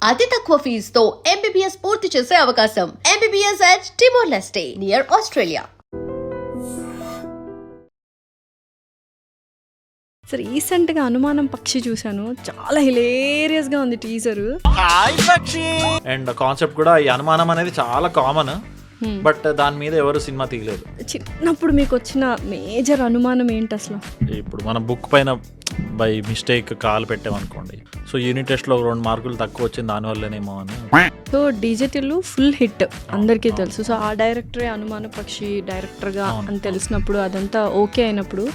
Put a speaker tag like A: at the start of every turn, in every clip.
A: అతి తక్కువ ఫీజుతో MBBS పూర్తి చేసే అవకాశం. MBBS at Timor-Leste near Australia.
B: So రీసెంట్గా అనుమానం పక్షి చూశాను, చాలా హిలేరియస్గా ఉంది టీజర్.
C: అండ్ కాన్సెప్ట్ కూడా ఈ అనుమానం అనేది చాలా కామన్, బట్ దాని మీద ఎవరు సినిమా తీయలేదు.
B: చిన్నప్పుడు మీకు వచ్చిన మేజర్ అనుమానం ఏంటి అసలు?
C: ఇప్పుడు మనం బుక్ పైన బై మిస్టేక్ కాల్ పెట్టామనుకోండి, సో యూనిట్ టెస్ట్లో 2 మార్కులు తక్కువ వచ్చింది దానివల్లనేమో అని.
B: సో డిజిటల్ ఫుల్ హిట్ అందరికీ తెలుసు. సో ఆ డైరెక్టరే అనుమాన పక్షి డైరెక్టర్గా అని తెలిసినప్పుడు, అదంతా ఓకే అయినప్పుడు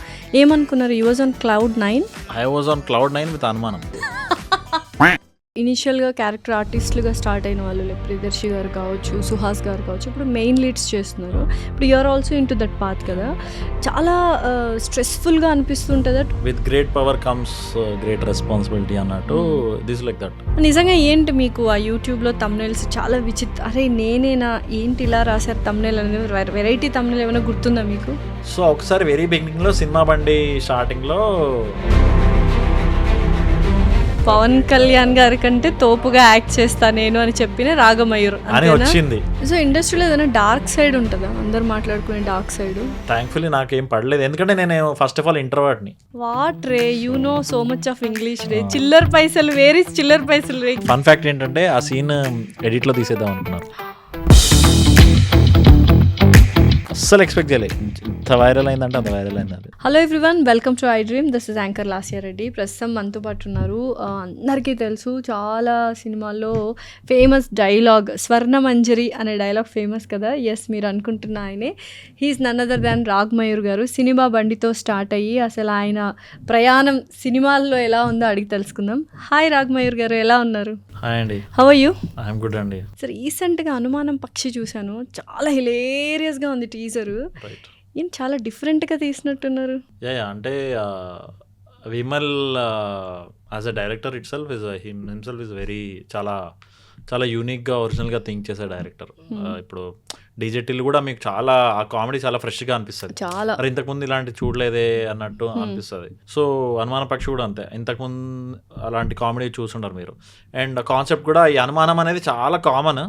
B: ఏమనుకున్నారు? You was on Cloud9.
C: I was on Cloud9 with అనుమానం.
B: ఇనిషియల్గా క్యారెక్టర్ ఆర్టిస్టులుగా స్టార్ట్ అయిన వాళ్ళు లైక్ ప్రియదర్శి గారు కావచ్చు, సుహాస్ గారు కావచ్చు, ఇప్పుడు మెయిన్ లీడ్స్ చేస్తున్నారు. ఇప్పుడు you're also into that path కదా. చాలా స్ట్రెస్ఫుల్గా అనిపిస్తుంటుంది.
C: With great power comes great responsibility అన్నట్టు, దిస్ లైక్ దట్.
B: నిజంగా ఏంటి మీకు ఆ యూట్యూబ్లో తమ్నైల్స్ చాలా అరే నేనేనా ఏంటి ఇలా రాశారు తమ్నైల్ అనేది, వెరైటీ తమ్నైల్ ఏమైనా గుర్తుందా మీకు?
C: సో ఒకసారి వెరీ బిగినింగ్లో సినిమా బండి స్టార్టింగ్లో
B: పవన్ కళ్యాణ్ గారి కంటే తోపుగా యాక్ట్ చేస్తా నేను అని చెప్పిన రాగమయూర్
C: అని వచ్చింది.
B: సో ఇండస్ట్రీలో ఏదైనా డార్క్ సైడ్ ఉంటుందా? అందరు మాట్లాడుకునే డార్క్ సైడ్.
C: థ్యాంక్ఫుల్లీ నాకేం పడలేదు, ఎందుకంటే నేను ఫస్ట్ ఆఫ్ ఆల్ ఇంట్రోవర్ట్ని.
B: వాట్ రే, you know so much of English రే. చిల్లర్ పైసలు వేర్ ఇస్ చిల్లర్ పైసలు రే.
C: ఫన్ ఫ్యాక్ట్ ఏంటంటే ఆ సీన్ ఎడిట్లో తీసేద్దాం అనుకున్నారు. అస్సలు ఎక్స్పెక్ట్ చేయలేదు, ఇంత వైరల్ అయిందంటే అంత వైరల్ అయింది అది.
B: Hello everyone, welcome to I dream. This is anchor Lasya Reddy. ప్రస్తుతం మనతో పాటు ఉన్నారు, అందరికీ తెలుసు చాలా సినిమాల్లో ఫేమస్ డైలాగ్ స్వర్ణమంజరి అనే డైలాగ్ ఫేమస్ కదా. ఎస్, మీరు అనుకుంటున్న ఆయనే. He's none other than Ragamayur గారు. సినిమా బండితో స్టార్ట్ అయ్యి అసలు ఆయన ప్రయాణం సినిమాల్లో ఎలా ఉందో అడిగి తెలుసుకుందాం. హాయ్ రాగమయూర్ గారు, ఎలా ఉన్నారు?
C: హాయ్ అండి.
B: How are you?
C: I'm good అండి.
B: సో రీసెంట్గా అనుమానం పక్షి చూశాను, చాలా హిలేరియస్గా ఉంది టీజరు. ఏం చాలా డిఫరెంట్గా తీసినట్టున్నారు.
C: యా అంటే Vimal as a director it self is himself is very చాలా చాలా యూనిక్గా ఒరిజినల్గా థింక్ చేసే డైరెక్టర్. ఇప్పుడు డిజిటల్ కూడా మీకు చాలా ఆ కామెడీ చాలా ఫ్రెష్గా అనిపిస్తుంది.
B: చాలా
C: మరి ఇంతకుముందు ఇలాంటి చూడలేదే అన్నట్టు అనిపిస్తుంది. సో అనుమాన పక్షి కూడా అంతే, ఇంతకుముందు అలాంటి కామెడీ చూసుంటారు మీరు. అండ్ కాన్సెప్ట్ కూడా ఈ అనుమానం అనేది చాలా కామన్,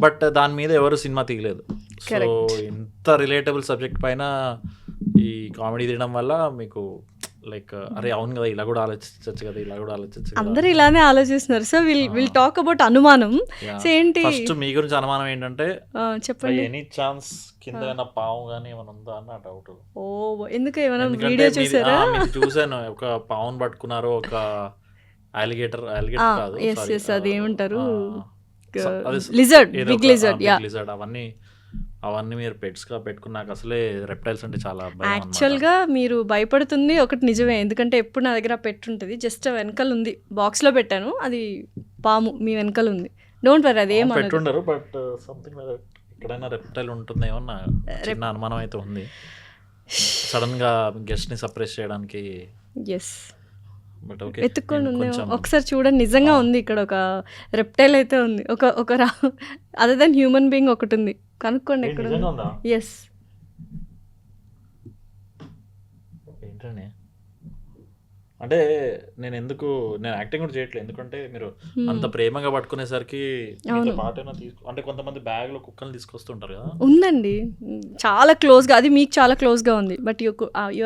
C: బట్ దాని మీద ఎవరు సినిమా తీయలేదు. సో ఇంత రిలేటబుల్ సబ్జెక్ట్ పైన ఈ కామెడీ తీయడం వల్ల మీకు లైక్ అరే అవును కదా, ఇలా కూడా ఆలోచించచ్చు కదా, ఇలా కూడా ఆలోచించచ్చు.
B: అందరూ ఇలానే ఆలోచిస్తున్నారు. సో విల్ టాక్ అబౌట్ అనుమానం. సో ఏంటి
C: ఫస్ట్ మీ గురించి అనుమానం ఏంటంటే,
B: చెప్పండి.
C: ఎనీ ఛాన్స్ కింద ఏమైనా పాము కానీ ఏమైనా ఉందా అన్న డౌట్.
B: ఓ ఎందుకు ఏమైనా వీడియో చూసారా?
C: చూసాను, ఒక పావును పట్టుకున్నారు, ఒక అలిగేటర్ కాదు,
B: అది ఏమంటారు, లిజర్డ్, బిగ్ లిజర్డ్.
C: అవన్నీ మీరు పెట్స్ గా పెట్టుకున్నాక అసలే రెప్టైల్స్ అంటే చాలా
B: యాక్చువల్గా మీరు భయపడుతుంది ఒకటి నిజమే, ఎందుకంటే ఎప్పుడు నా దగ్గర పెట్ ఉంటుంది, జస్ట్ వెనకాల ఉంది, బాక్స్ లో పెట్టాను, అది పాము మీ వెనకాల ఉంది. డోంట్ వరీ, అది
C: పెట్టుండరు, బట్ సంథింగ్ ఎక్కడైనా రెప్టైల్ ఉంటుందేమో నా చిన్న అనుమానం అయితే ఉంది. సడన్ గా గెస్ట్ ని సర్ప్రైజ్ చేయడానికి
B: ఎస్ ఎత్తుక్కొని ఉందేమో, ఒకసారి చూడండి. నిజంగా ఉంది, ఇక్కడ ఒక రెప్టైల్ అయితే ఉంది, ఒక అదర్ దెన్ హ్యూమన్ బీయింగ్ ఒకటి ఉంది, కనుక్కోండి ఎక్కడ. ఎస్
C: ఏంటండి అంటే నేను యాక్టింగ్ కూడా చేయట్లేదు, ఎందుకంటే మీరు అంత ప్రేమగా పట్టుకునేసరికి పాటైనా అంటే కొంతమంది బ్యాగ్ లో కుక్కలు తీసుకొస్తుంటారు కదా.
B: ఉందండి, చాలా క్లోజ్ గా, అది మీకు చాలా క్లోజ్ గా ఉంది, but you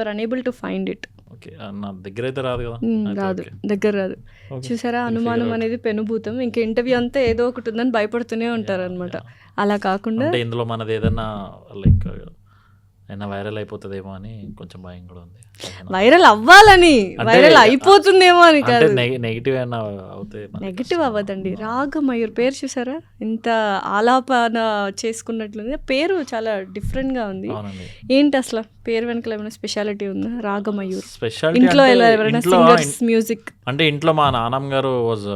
B: are unable to find it.
C: నా దగ్గర అయితే రాదు కదా.
B: రాదు, దగ్గర రాదు. చూసారా, అనుమానం అనేది పెనుభూతం. ఇంకా ఇంటర్వ్యూ అంతా ఏదో ఒకటి ఉందని భయపడుతూనే ఉంటారు అనమాట. అలా కాకుండా
C: ఇందులో మనది ఏదన్నా లైక్ అయినా వైరల్ అయిపోతుందేమో అని కొంచెం భయం కూడా ఉంది.
B: వైరల్ అవ్వాలని, వైరల్ అయిపోతుందేమో అని కాదు.
C: నెగిటివ్ అయినా అవుతాయి.
B: నెగిటివ్ అవ్వదండి. రాగమయూర్ పేరు చూసారా, ఇంత ఆలాపన చేసుకున్నట్లుంది. పేరు చాలా డిఫరెంట్ గా ఉంది. ఏంటి అసలు పేరు వెనకాల ఏమైనా స్పెషాలిటీ ఉందా? రాగమయూర్ ఇంట్లో ఎవరైనా సింగర్స్ మ్యూజిక్
C: అంటే ఇంట్లో మా నాన్నమ్మ గారు వాజ్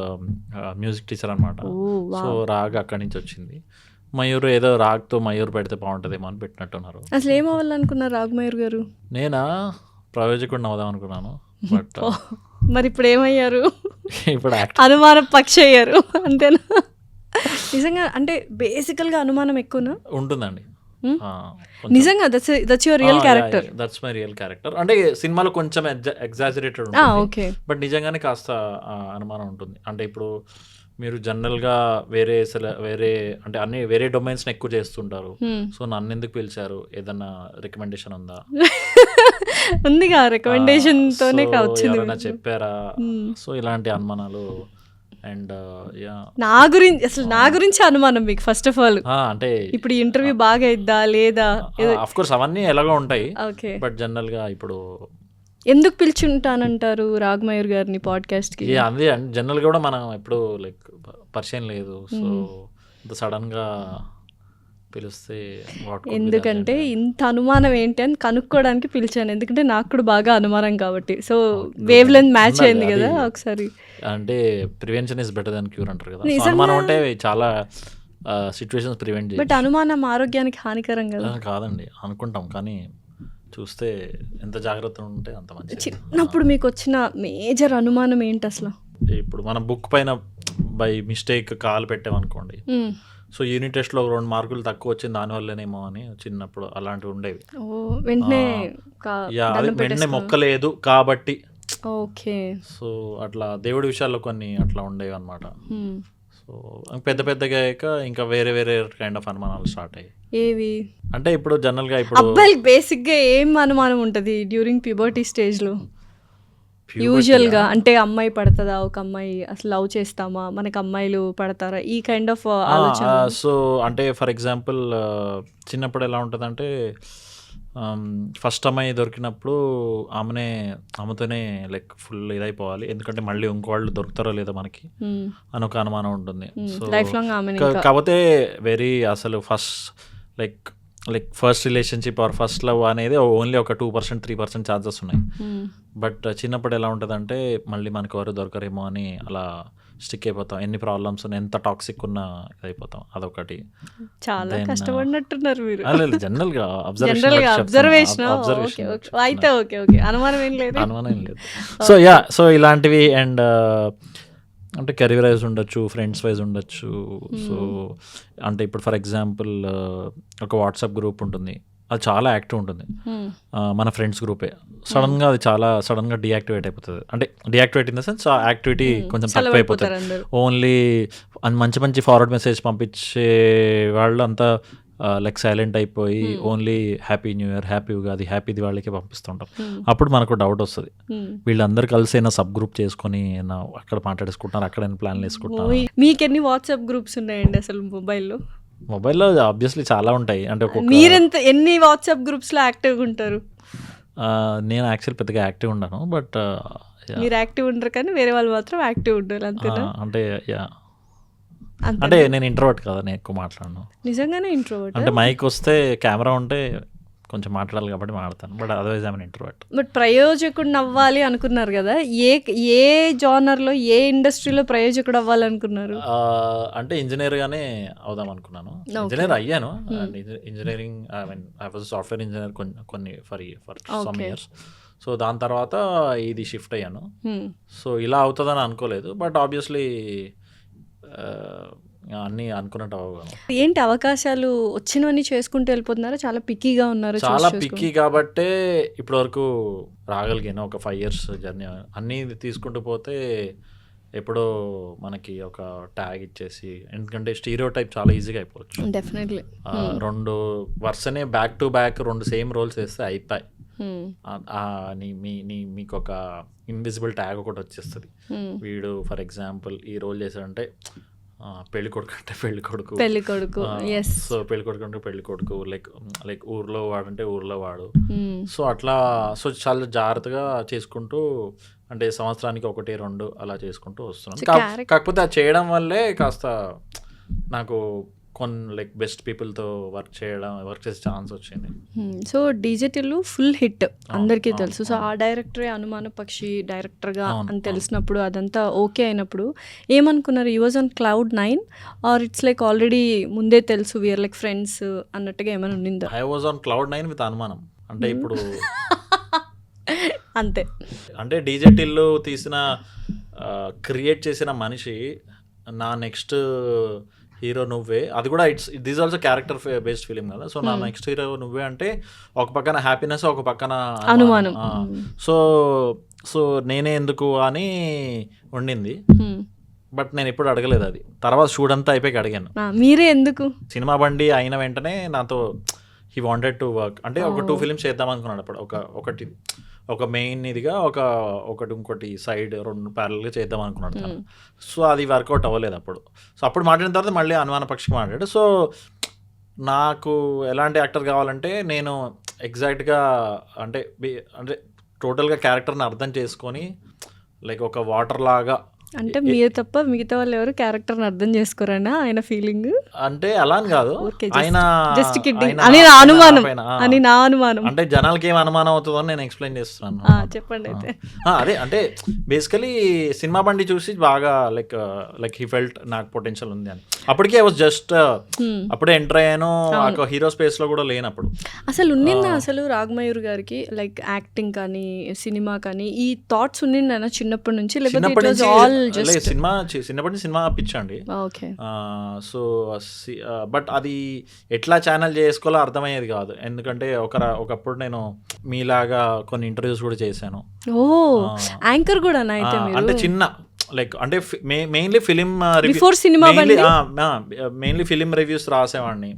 C: మ్యూజిక్ టీచర్ అనమాట. సో రాగ అక్కడి నుంచి వచ్చింది. మయూర్ ఏదో రాగ్తో మయూర్ పెడితే బాగుంటుందేమో అని పెట్టినట్టున్నారు.
B: అసలు ఏం అవ్వాలనుకున్నారు రాగమయూర్ గారు?
C: నేనా ప్రయోజకుడిని అవుదాం అనుకున్నాను, బట్
B: మరి ఇప్పుడు ఏమయ్యారు?
C: ఇప్పుడు
B: అనుమానం పక్షి అయ్యారు అంతేనా? నిజంగా అంటే బేసికల్గా అనుమానం ఎక్కువనా ఉంటుందండి నిజంగా? That's your real character?
C: That's my real character. అంటే సినిమాలో కొంచెం ఎగ్జాజరేటెడ్ ఉంటుంది, బట్ నిజంగానే కాస్త అనుమానం ఉంటుంది. అంటే ఇప్పుడు మీరు జనరల్గా వేరే అంటే అన్ని వేరే డొమైన్స్ని ఎక్కువ చేస్తుంటారు. సో నన్ను ఎందుకు పిలిచారు, ఏదన్నా రికమెండేషన్ ఉందా?
B: ఉందిగా, రికమెండేషన్ తోనే వచ్చింది.
C: ఎవరైనా చెప్పారా? సో ఇలాంటి అనుమానాలు. అండ్
B: నా గురించి అనుమానం మీకు ఫస్ట్ ఆఫ్ ఆల్.
C: అంటే
B: ఇప్పుడు ఇంటర్వ్యూ బాగా ఇద్దా లేదా?
C: ఆఫ్ కోర్స్ అవన్నీ ఎలాగో ఉంటాయి.
B: ఓకే,
C: బట్ జనరల్ గా ఇప్పుడు
B: ఎందుకు పిలిచుంటానంటారు రాగమయూర్ గారిని పాడ్కాస్ట్ కి?
C: అదే జనరల్ గా కూడా మనం ఎప్పుడు లైక్ పరిచయం లేదు. సో ఇంత సడన్ గా పిలిస్తే
B: ఎందుకంటే ఇంత అనుమానం ఏంటి అని కనుక్కోవడానికి పిలిచాను. ఎందుకంటే నాకు కూడా బాగా అనుమానం కాబట్టి. సో వేవ్ లెంత్ మ్యాచ్ అయింది కదా ఒకసారి.
C: అంటే prevention is better than cure అంటారు కదా. అనుమానం అంటే చాలా సిచ్యువేషన్స్ ప్రివెంట్ చేయాలి.
B: బట్ అనుమానం ఆరోగ్యానికి హానికరం కదా.
C: కాదండి, అనుకుంటాం కానీ చూస్తే ఎంత జాగ్రత్త ఉంటే అంత మంచి.
B: చిన్నప్పుడు మీకు వచ్చిన మేజర్ అనుమానం ఏంటి అసలు?
C: ఇప్పుడు మనం బుక్ పైన బై మిస్టేక్ కాల్ పెట్టామనుకోండి, సో యూనిట్ టెస్ట్లో 2 మార్కులు తక్కువ వచ్చింది దానివల్లనేమో అని చిన్నప్పుడు అలాంటివి ఉండేవి. వెంటనే మొక్కలేదు కాబట్టి.
B: ఓకే,
C: సో అట్లా దేవుడి విషయాల్లో కొన్ని అట్లా ఉండేవి అనమాట. సో పెద్దగా అయ్యాక ఇంకా వేరే కైండ్ ఆఫ్ అనుమానాలు స్టార్ట్ అయ్యాయి.
B: ఏవి
C: అంటే ఇప్పుడు జనరల్గా ఇప్పుడు
B: అబ్బాయికి బేసిక్గా ఏం అనుమానం ఉంటుంది డ్యూరింగ్ ప్యూబర్టీ స్టేజ్లో? యూజువల్గా అంటే అమ్మాయి పడుతుందా, ఒక అమ్మాయి అసలు లవ్ చేస్తామా, మనకు అమ్మాయిలు పడతారా, ఈ కైండ్ ఆఫ్ ఆలోచన.
C: సో అంటే ఫర్ ఎగ్జాంపుల్ చిన్నప్పుడు ఎలా ఉంటుందంటే ఫస్ట్ అమ్మాయి దొరికినప్పుడు ఆమెతోనే లైక్ ఫుల్ ఇదైపోవాలి, ఎందుకంటే మళ్ళీ ఇంకోళ్ళు దొరుకుతారో లేదో మనకి అని ఒక అనుమానం ఉంటుంది. సో
B: లైఫ్ లాంగ్ ఆమె.
C: కాకపోతే అసలు first relationship or first love అనేది ఓన్లీ ఒక 2% 3% ఛాన్సెస్ ఉన్నాయి. బట్ చిన్నప్పుడు ఎలా ఉంటుందంటే మళ్ళీ మనకు ఎవరు దొరకరేమో అని అలా స్టిక్ అయిపోతాం. ఎన్ని ప్రాబ్లమ్స్ ఎంత టాక్సిక్ ఉన్నా ఇదైపోతాం. అదొకటి.
B: చాలా కష్టపడినట్టున్నారు మీరు.
C: జనరల్ గా
B: అబ్జర్వేషన్ అయితే ఓకే అనుమానం ఏం లేదు.
C: సో ఇలాంటివి. అండ్ అంటే కెరీర్ వైజ్ ఉండొచ్చు, ఫ్రెండ్స్ వైజ్ ఉండొచ్చు. సో అంటే ఇప్పుడు ఫర్ ఎగ్జాంపుల్ ఒక వాట్సాప్ గ్రూప్ ఉంటుంది, అది చాలా యాక్టివ్ ఉంటుంది, మన ఫ్రెండ్స్ గ్రూపే. సడన్గా అది చాలా సడన్గా డియాక్టివేట్ అయిపోతుంది. అంటే డియాక్టివేట్ ఇన్ ద సెన్స్ ఆ యాక్టివిటీ కొంచెం తక్కువ అయిపోతుంది. ఓన్లీ మంచి ఫార్వర్డ్ మెసేజ్ పంపించే వాళ్ళు అంతా లైక్ సైలెంట్ అయిపోయి only happy new year, happy Ugadi, happy దివాళీకి పంపిస్తుంటాం. అప్పుడు మనకు డౌట్ వస్తుంది, వీళ్ళందరూ కలిసి అయినా సబ్ గ్రూప్ చేసుకొని అక్కడ మాట్లాడేసుకుంటున్నారు, అక్కడ ప్లాన్లు వేసుకుంటున్నారు.
B: మీకు ఎన్ని వాట్సాప్ గ్రూప్స్ ఉన్నాయండి అసలు
C: మొబైల్లో? ఆబ్వియస్లీ చాలా ఉంటాయి. అంటే
B: ఎన్ని వాట్సాప్ గ్రూప్స్ లో యాక్టివ్గా ఉంటారు?
C: నేను యాక్చువల్ పెద్దగా యాక్టివ్ ఉండను. బట్
B: మీరు యాక్టివ్ ఉండరు కానీ వేరే వాళ్ళు మాత్రం యాక్టివ్ ఉంటారు అంతేనా?
C: అంటే నేను ఇంట్రోవర్ట్ కదా, నేను ఎక్కువ మాట్లాడను.
B: నిజంగానే ఇంట్రోవర్ట్?
C: అంటే మైక్ వస్తే కెమెరా ఉంటే కొంచెం మాట్లాడాలి కాబట్టి మాట్లాడతాను. But otherwise I am introvert.
B: But ప్రయోజకుడు అవ్వాలి అనుకున్నారు కదా, ఏ జానర్లో, ఏ ఇండస్ట్రీలో ప్రయోజకుడు అవ్వాలనుకున్నారు?
C: అంటే ఇంజనీర్గానే అవుదాం అనుకున్నాను. ఇంజనీర్ అయ్యాను. Engineering I was software engineer కొన్ని ఫర్ సమ్ ఇయర్స్. సో దాని తర్వాత ఇది షిఫ్ట్ అయ్యాను. సో ఇలా అవుతుందని అనుకోలేదు. బట్ ఆబ్వియస్లీ అన్నీ అనుకున్నట్టు అవ్వగలను.
B: ఏంటి అవకాశాలు వచ్చినవన్నీ చేసుకుంటూ వెళ్ళిపోతున్నారా? చాలా పిక్కీగా ఉన్నారు.
C: చాలా పిక్కీ కాబట్టే ఇప్పటి వరకు రాగలిగాను. ఒక 5 years జర్నీ. అన్నీ తీసుకుంటూ పోతే ఎప్పుడో మనకి ఒక ట్యాగ్ ఇచ్చేసి, ఎందుకంటే స్టీరియోటైప్ చాలా ఈజీగా అయిపోవచ్చు.
B: డెఫినెట్లీ
C: 2 వరుసనే back to back 2 same roles వేస్తే అయిపోయి మీకు ఒక ఇన్విజిబుల్ ట్యాగ్ ఒకటి వచ్చేస్తుంది. వీడు ఫర్ ఎగ్జాంపుల్ ఈ రోల్ చేశాడంటే పెళ్లి కొడుకు అంటే పెళ్లి కొడుకు, సో పెళ్లి కొడుకు అంటే పెళ్లి కొడుకు, లైక్ ఊర్లో వాడంటే ఊర్లో వాడు. సో అట్లా చాలా జాగ్రత్తగా చేసుకుంటూ, అంటే సంవత్సరానికి 1-2 అలా చేసుకుంటూ వస్తున్నాను. కాకపోతే అది చేయడం వల్లే కాస్త నాకు లైక్ బెస్ట్ పీపుల్తో వర్క్ చేసే ఛాన్స్ వచ్చింది.
B: సో డిజిటల్ ఫుల్ హిట్ అందరికీ తెలుసు. సో ఆ డైరెక్టరే అనుమాన పక్షి డైరెక్టర్గా అని తెలిసినప్పుడు, అదంతా ఓకే అయినప్పుడు ఏమనుకున్నారు? You was on Cloud9 or it's like already ముందే తెలుసు వీఆర్ లైక్ ఫ్రెండ్స్ అన్నట్టుగా ఏమైనా ఉండిందా?
C: I was on Cloud9 with అనుమానం. అంటే ఇప్పుడు
B: అంతే.
C: అంటే డిజిటల్ తీసిన క్రియేట్ చేసిన మనిషి నా నెక్స్ట్ హీరో నువ్వే, అది కూడా this also character based film కదా. సో నా నెక్స్ట్ హీరో నువ్వే అంటే ఒక పక్కన హ్యాపీనెస్, ఒక పక్కన అనుమానం. సో నేనే ఎందుకు అని ఉండింది. బట్ నేను ఎప్పుడు అడగలేదు అది. తర్వాత షూట్ అంతా అయిపోయి అడిగాను.
B: మీరే ఎందుకు?
C: సినిమా బండి అయిన వెంటనే నాతో హీ వాంటెడ్ టు వర్క్. అంటే ఒక 2 ఫిలిమ్స్ చేద్దాం అనుకున్నాడు అప్పుడు. ఒక మెయిన్ ఇదిగా ఇంకోటి సైడ్ 2 ప్యారల్గా చేద్దాం అనుకున్నాడు తను. సో అది వర్కౌట్ అవ్వలేదు అప్పుడు. సో అప్పుడు మాట్లాడిన తర్వాత మళ్ళీ అనుమాన పక్షికి మాట్లాడాడు. సో నాకు ఎలాంటి యాక్టర్ కావాలంటే నేను ఎగ్జాక్ట్గా అంటే టోటల్గా క్యారెక్టర్ని అర్థం చేసుకొని లైక్ ఒక వాటర్ లాగా.
B: అంటే మీరు తప్ప మిగతా వాళ్ళు ఎవరు క్యారెక్టర్ని అర్థం చేసుకోరనా ఆయన ఫీలింగ్?
C: అంటే అలా అని కాదు, ఆయన
B: అని నా అనుమానం.
C: అంటే జనాలకి ఏం అనుమానం అవుతుందో నేను ఎక్స్ప్లెయిన్ చేస్తున్నాను.
B: చెప్పండి అయితే.
C: అదే అంటే బేసికలీ సినిమా బండి చూసి బాగా లైక్ హీ ఫెల్ట్ నాకు పొటెన్షియల్ ఉంది అని. అప్పటికే ఐ వాజ్ జస్ట్ అప్పుడే ఎంటర్ అయ్యాను, హీరో స్పేస్ లో కూడా లేనప్పుడు.
B: అసలు ఉన్నిందా అసలు రాఘమయూర్ గారికి లైక్ యాక్టింగ్ కానీ సినిమా కానీ ఈ థాట్స్ ఉన్నిందా చిన్నప్పటి నుంచి?
C: చిన్నప్పటి సినిమా పిచ్చండి. సో బట్ అది ఎట్లా ఛానల్ చేసుకోవాలో అర్థమయ్యేది కాదు. ఎందుకంటే ఒకప్పుడు నేను మీలాగా కొన్ని ఇంటర్వ్యూస్ కూడా చేశాను.
B: యాంకర్ కూడా
C: అంటే చిన్న లైక్ అంటే mainly film mainly film reviews రాసేవాడిని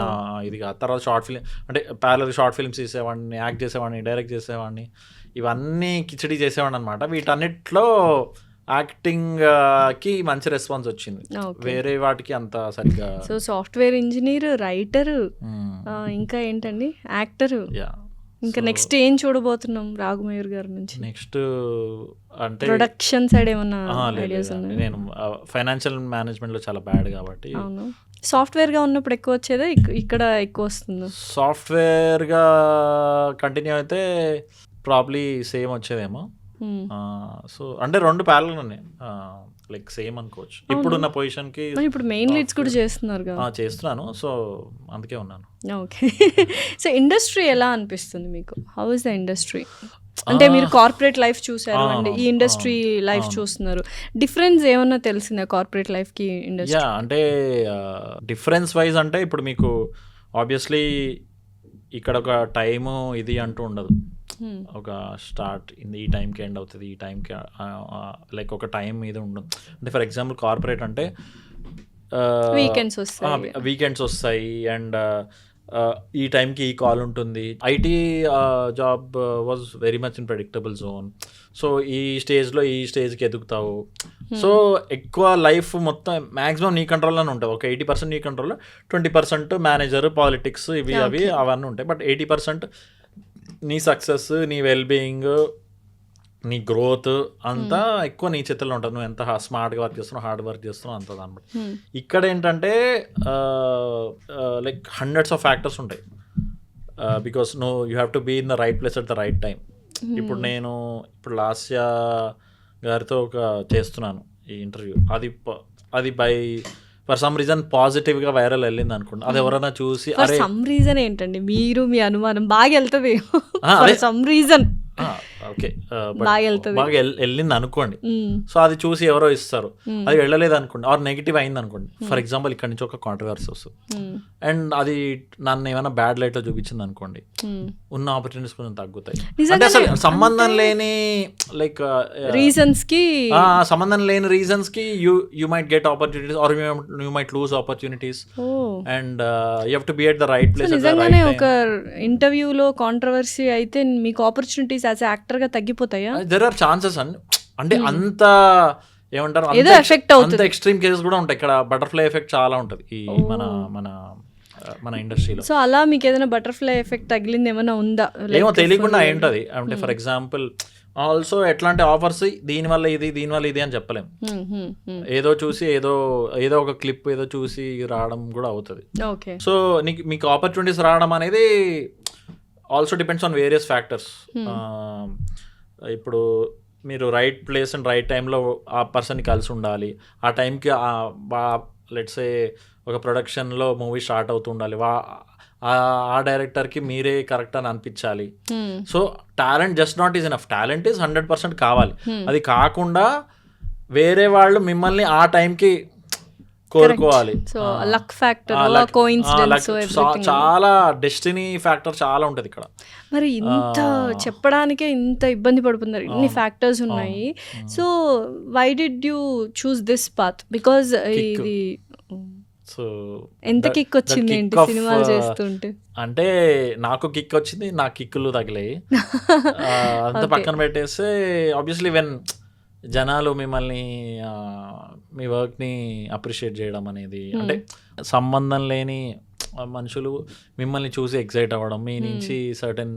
C: నా ఇదిగా. తర్వాత షార్ట్ ఫిలిం అంటే ప్యారలల్ షార్ట్ ఫిల్మ్స్ తీసేవాడిని, యాక్ట్ చేసేవాడిని, డైరెక్ట్ చేసేవాడిని, ఇవన్నీ కిచడీ చేసేవాడిని అనమాట. వీటన్నిటిలో యాక్టింగ్ కి మంచి రెస్పాన్స్ వచ్చింది, వేరే వాటికి అంత సరిగ్గా.
B: సో సాఫ్ట్వేర్ ఇంజనీర్, రైటర్, ఇంకా ఏంటండి యాక్టర్. ఇంకా నెక్స్ట్ ఏం చూడబోతున్నాం రాఘమయూర్ గారి నుంచి?
C: నెక్స్ట్ అంటే
B: ప్రొడక్షన్ సైడ్ ఏమన్నా ఐడియాస్ ఉన్నాయా?
C: నేను ఫైనాన్షియల్ మేనేజ్మెంట్ లో చాలా బ్యాడ్ కాబట్టి.
B: అవును, సాఫ్ట్వేర్ గా ఉన్నప్పుడు ఎక్కువ వచ్చేదా, ఇక్కడ ఎక్కువ వస్తుందా?
C: సాఫ్ట్వేర్ గా కంటిన్యూ అయితే ప్రాబ్లీ సేమ్ వచ్చేదేమో. సో అంటే 2 ప్యారలల్ ఉన్నాయి, లైక్ సేమ్ అనుకోవచ్చు. ఇప్పుడున్న పొజిషన్ కి
B: ఇప్పుడు మెయిన్ లీడ్స్ కూడా చేస్తున్నారు కదా?
C: చేస్తున్నాను, సో అందుకే ఉన్నాను.
B: ఓకే. సో ఇండస్ట్రీ ఎలా అనిపిస్తుంది మీకు? How is the industry? అంటే మీరు కార్పొరేట్ లైఫ్ చూసారు అండి, ఈ ఇండస్ట్రీ లైఫ్ చూస్తున్నారు, డిఫరెన్స్ ఏమన్నా తెలిసిందా కార్పొరేట్ లైఫ్ కి ఇండస్ట్రీ?
C: అంటే డిఫరెన్స్ వైజ్ అంటే ఇప్పుడు మీకు ఆబ్వియస్లీ ఇక్కడ ఒక టైము ఇది అంటూ ఉండదు. ఒక స్టార్ట్ ఈ టైంకి ఎండ్ అవుతుంది, ఈ టైంకి లైక్ ఒక టైం మీద ఉండదు. అంటే ఫర్ ఎగ్జాంపుల్ కార్పొరేట్ అంటే వీకెండ్స్ వస్తాయి అండ్ ఈ టైంకి ఈ కాల్ ఉంటుంది. IT job was very much in predictable zone. So ఈ స్టేజ్కి ఎదుగుతావు. సో ఎక్కువ లైఫ్ మొత్తం మ్యాక్సిమం నీ కంట్రోల్లోనే ఉంటుంది. ఒక 80% నీ కంట్రోల్లో, 20% మేనేజర్, పాలిటిక్స్, అవి అవన్నీ ఉంటాయి. బట్ 80% నీ సక్సెస్, నీ వెల్బీయింగ్, నీ గ్రోత్ అంతా ఎక్కువ నీ చేతుల్లో ఉంటుంది. నువ్వు ఎంత స్మార్ట్గా వర్క్ చేస్తున్నావు, హార్డ్ వర్క్ చేస్తున్నావు అంత దాన్ని బట్టి. ఇక్కడ ఏంటంటే లైక్ హండ్రెడ్స్ ఆఫ్ ఫ్యాక్టర్స్ ఉంటాయి, because you have to be in the right place at the right time. ఇప్పుడు లాస్య గారితో చేస్తున్నాను ఈ ఇంటర్వ్యూ, అది బై ఫర్ సమ్ రీజన్ పాజిటివ్గా వైరల్ వెళ్ళింది అనుకోండి. అది ఎవరైనా చూసి
B: ఫర్ సమ్ రీజన్ ఏంటండి, మీరు మీ అనుమానం బాగా వెళ్తుంది, సమ్ రీజన్
C: ఓకే బాగా వెళ్ళింది అనుకోండి. సో అది చూసి ఎవరో ఇస్తారు, అది వెళ్ళలేదు అనుకోండి, ఆర్ నెగిటివ్ అయింది అనుకోండి. ఫర్ ఎగ్జాంపుల్ ఇక్కడ నుంచి ఒక కాంట్రవర్సీ వస్తుంది అండ్ అది నన్ను ఏమైనా బ్యాడ్ లైట్ లో చూపించింది అనుకోండి, ఉన్న ఆపర్చునిటీస్ కొంచెం తగ్గుతాయి. అంటే అసలు సంబంధం లేని లైక్
B: రీజన్స్ కి
C: you might get opportunities or you might lose opportunities and you have to be at the right place.
B: నిజంగానే ఒక ఇంటర్వ్యూలో కాంట్రవర్సీ అయితే మీకు ఆపర్చునిటీస్ యాజ్ యాక్టర్ గా తగ్గిపోతాయా?
C: దేర్ ఆర్ ఛాన్సెస్ అంటే అంత ఏమంటారు, అంత ఎక్స్ట్రీమ్ కేసెస్ కూడా ఉంటాయి. ఇక్కడ బటర్ఫ్లై ఎఫెక్ట్ చాలా ఉంటుంది ఈ మన ఇండస్ట్రీలో.
B: సో అలా మీకు ఏదైనా బటర్ఫ్లై ఎఫెక్ట్ తగిలింది ఏమైనా ఉందా?
C: ఏమో తెలియకుండా ఏంటది అంటే ఫర్ ఎగ్జాంపుల్ ఆల్సో ఎట్లాంటి ఆఫర్స్ దీనివల్ల ఇది అని చెప్పలేము. ఏదో చూసి ఏదో ఒక క్లిప్ ఏదో చూసి రావడం కూడా అవుతుంది. సో మీకు ఆపర్చునిటీస్ రావడం అనేది also depends on various factors. ఇప్పుడు మీరు రైట్ ప్లేస్ అండ్ రైట్ టైంలో ఆ పర్సన్ని కలిసి ఉండాలి. ఆ టైంకి లెట్స్ ఏ ఒక ప్రొడక్షన్లో మూవీ స్టార్ట్ అవుతూ ఉండాలి, ఆ డైరెక్టర్కి మీరే కరెక్ట్ అని అనిపించాలి. So talent just not is enough, talent is 100% కావాలి. అది కాకుండా వేరే వాళ్ళు మిమ్మల్ని ఆ టైంకి కోరుకోవాలి.
B: సో లక్ ఫ్యాక్టర్, కోఇన్సిడెన్స్,
C: చాలా డెస్టినీ ఫ్యాక్టర్ చాలా ఉంటది ఇక్కడ.
B: మరి ఇంత చెప్పడానికే ఇంత ఇబ్బంది పడుతున్నారు, ఇన్ని ఫ్యాక్టర్స్ ఉన్నాయి. So why did you choose this path? Because ఇది
C: సో
B: ఎంత కిక్ వచ్చింది ఏంటి సినిమాలు చేస్తుంటే?
C: అంటే నాకు కిక్ వచ్చింది, నా కిక్కులు తగిలాయి. అంత పక్కన పెట్టేస్తే ఆబ్వియస్లీ వెన్ జనాలు మిమ్మల్ని మీ వర్క్ని అప్రిషియేట్ చేయడం అనేది, అంటే సంబంధం లేని మనుషులు మిమ్మల్ని చూసి ఎక్సైట్ అవ్వడం, మీ నుంచి సర్టెన్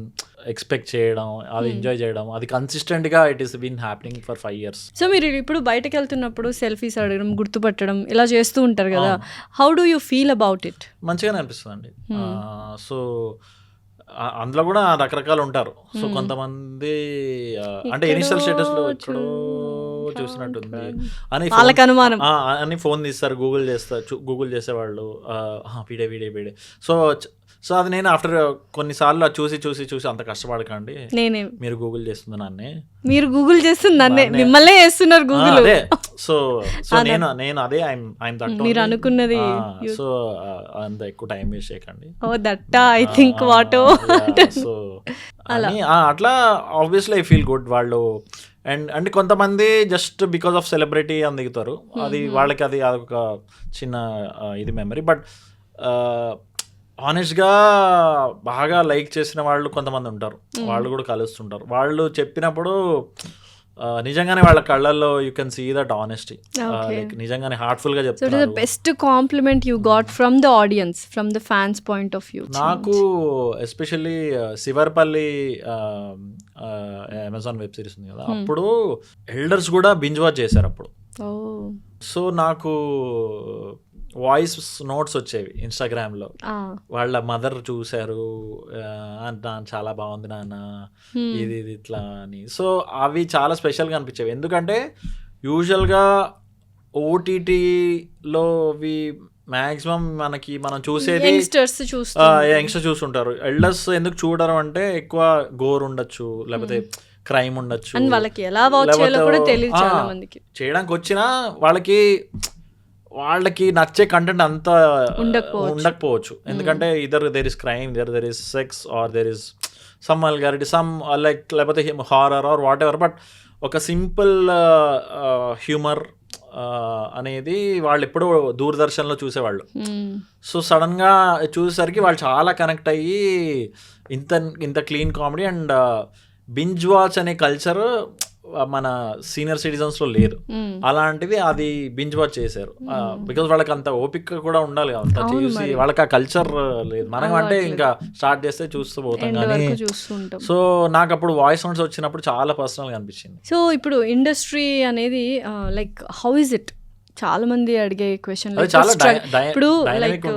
C: ఎక్స్పెక్ట్ చేయడం, అది ఎంజాయ్ చేయడం, అది కన్సిస్టెంట్గా it is been happening for 5 years.
B: So మీరు ఇప్పుడు బయటకు వెళ్తున్నప్పుడు సెల్ఫీస్ అడగడం, గుర్తుపట్టడం ఇలా చేస్తూ ఉంటారు కదా, how do you feel about it?
C: మంచిగానే అనిపిస్తుంది అండి. సో అందులో కూడా రకరకాలు ఉంటారు. సో కొంతమంది అంటే ఇనిషియల్ స్టేటస్లో ఎక్కడో చూసినట్టుంది అని ఫోన్ తీస్తారు, గూగుల్ చేసేవాళ్ళు, వీడే. సో అది నేను ఆఫ్టర్ కొన్నిసార్లు చూసి అంత కష్టపడకండి, మీరు గూగుల్ చేస్తుంది నన్నే,
B: మీరు గూగుల్ చేస్తుంది నన్నే, మిమ్మల్నే చేస్తున్నారు గూగుల్.
C: అదే సో నేను అదే ఐఎమ్ దట్
B: మీరు అనుకున్నది.
C: సో అంత ఎక్కువ టైం వేస్ట్ చేయకండి.
B: ఓ దట్టా ఐ థింక్ వాటో.
C: సో అట్లా ఆబ్వియస్లీ ఐ ఫీల్ గుడ్. వాళ్ళు అండ్ కొంతమంది జస్ట్ బికాస్ ఆఫ్ సెలబ్రిటీ అని దిగుతారు, అది వాళ్ళకి అది అదొక చిన్న ఇది మెమరీ. బట్ ఆనెస్ట్గా బాగా లైక్ చేసిన వాళ్ళు కొంతమంది ఉంటారు, వాళ్ళు కూడా కలుస్తుంటారు. వాళ్ళు చెప్పినప్పుడు నిజంగానే వాళ్ళ కళ్ళల్లో you can see that honesty, like నిజంగానే హార్ట్ఫుల్ గా చెప్తారు.
B: Best compliment you got from the audience, from the fans point of view?
C: నాకు especially Shivarapalli Amazon web series ఉంది కదా, అప్పుడు ఎల్డర్స్ కూడా బింజ్ వాచ్ చేశారు అప్పుడు. సో నాకు వాయిస్ నోట్స్ వచ్చేవి ఇన్స్టాగ్రామ్లో, వాళ్ళ మదర్ చూశారు, చాలా బాగుంది నాన్న, ఇది ఇట్లా అని. సో అవి చాలా స్పెషల్గా అనిపించేవి, ఎందుకంటే యూజువల్గా ఓటీటీలో మ్యాక్సిమం మనం చూసేది యంగ్స్టర్స్ చూస్తుంటారు. ఎల్డర్స్ ఎందుకు చూడరు అంటే ఎక్కువ గోర్ ఉండొచ్చు, లేకపోతే క్రైమ్ ఉండొచ్చు, చేయడానికి వచ్చినా వాళ్ళకి నచ్చే కంటెంట్ అంతా ఉండకపోవచ్చు. ఎందుకంటే either there is crime, there is sex, or there is some vulgarity, some like లేకపోతే horror or whatever. But ఒక సింపుల్ హ్యూమర్ అనేది వాళ్ళు ఎప్పుడూ దూరదర్శన్లో చూసేవాళ్ళు. సో సడన్గా చూసేసరికి వాళ్ళు చాలా కనెక్ట్ అయ్యి ఇంత clean comedy and binge watch అనే కల్చర్ మన సీనియర్ సిటిజన్స్లో లేదు. అలాంటిది అది బింజ్ వాచ్ చేశారు, బికాజ్ వాళ్ళకి అంత ఓపిక కూడా ఉండాలి, అంత చేసి వాళ్ళకి ఆ కల్చర్ లేదు. మనం అంటే ఇంకా స్టార్ట్ చేస్తే చూస్తూ పోతాం కానీ. సో నాకు అప్పుడు వాయిస్ నోట్స్ వచ్చినప్పుడు చాలా పర్సనల్గా అనిపించింది.
B: సో ఇప్పుడు ఇండస్ట్రీ అనేది లైక్ హౌ ఇస్ ఇట్? చాలా మంది అడిగే క్వశ్చన్. ఇప్పుడు లైక్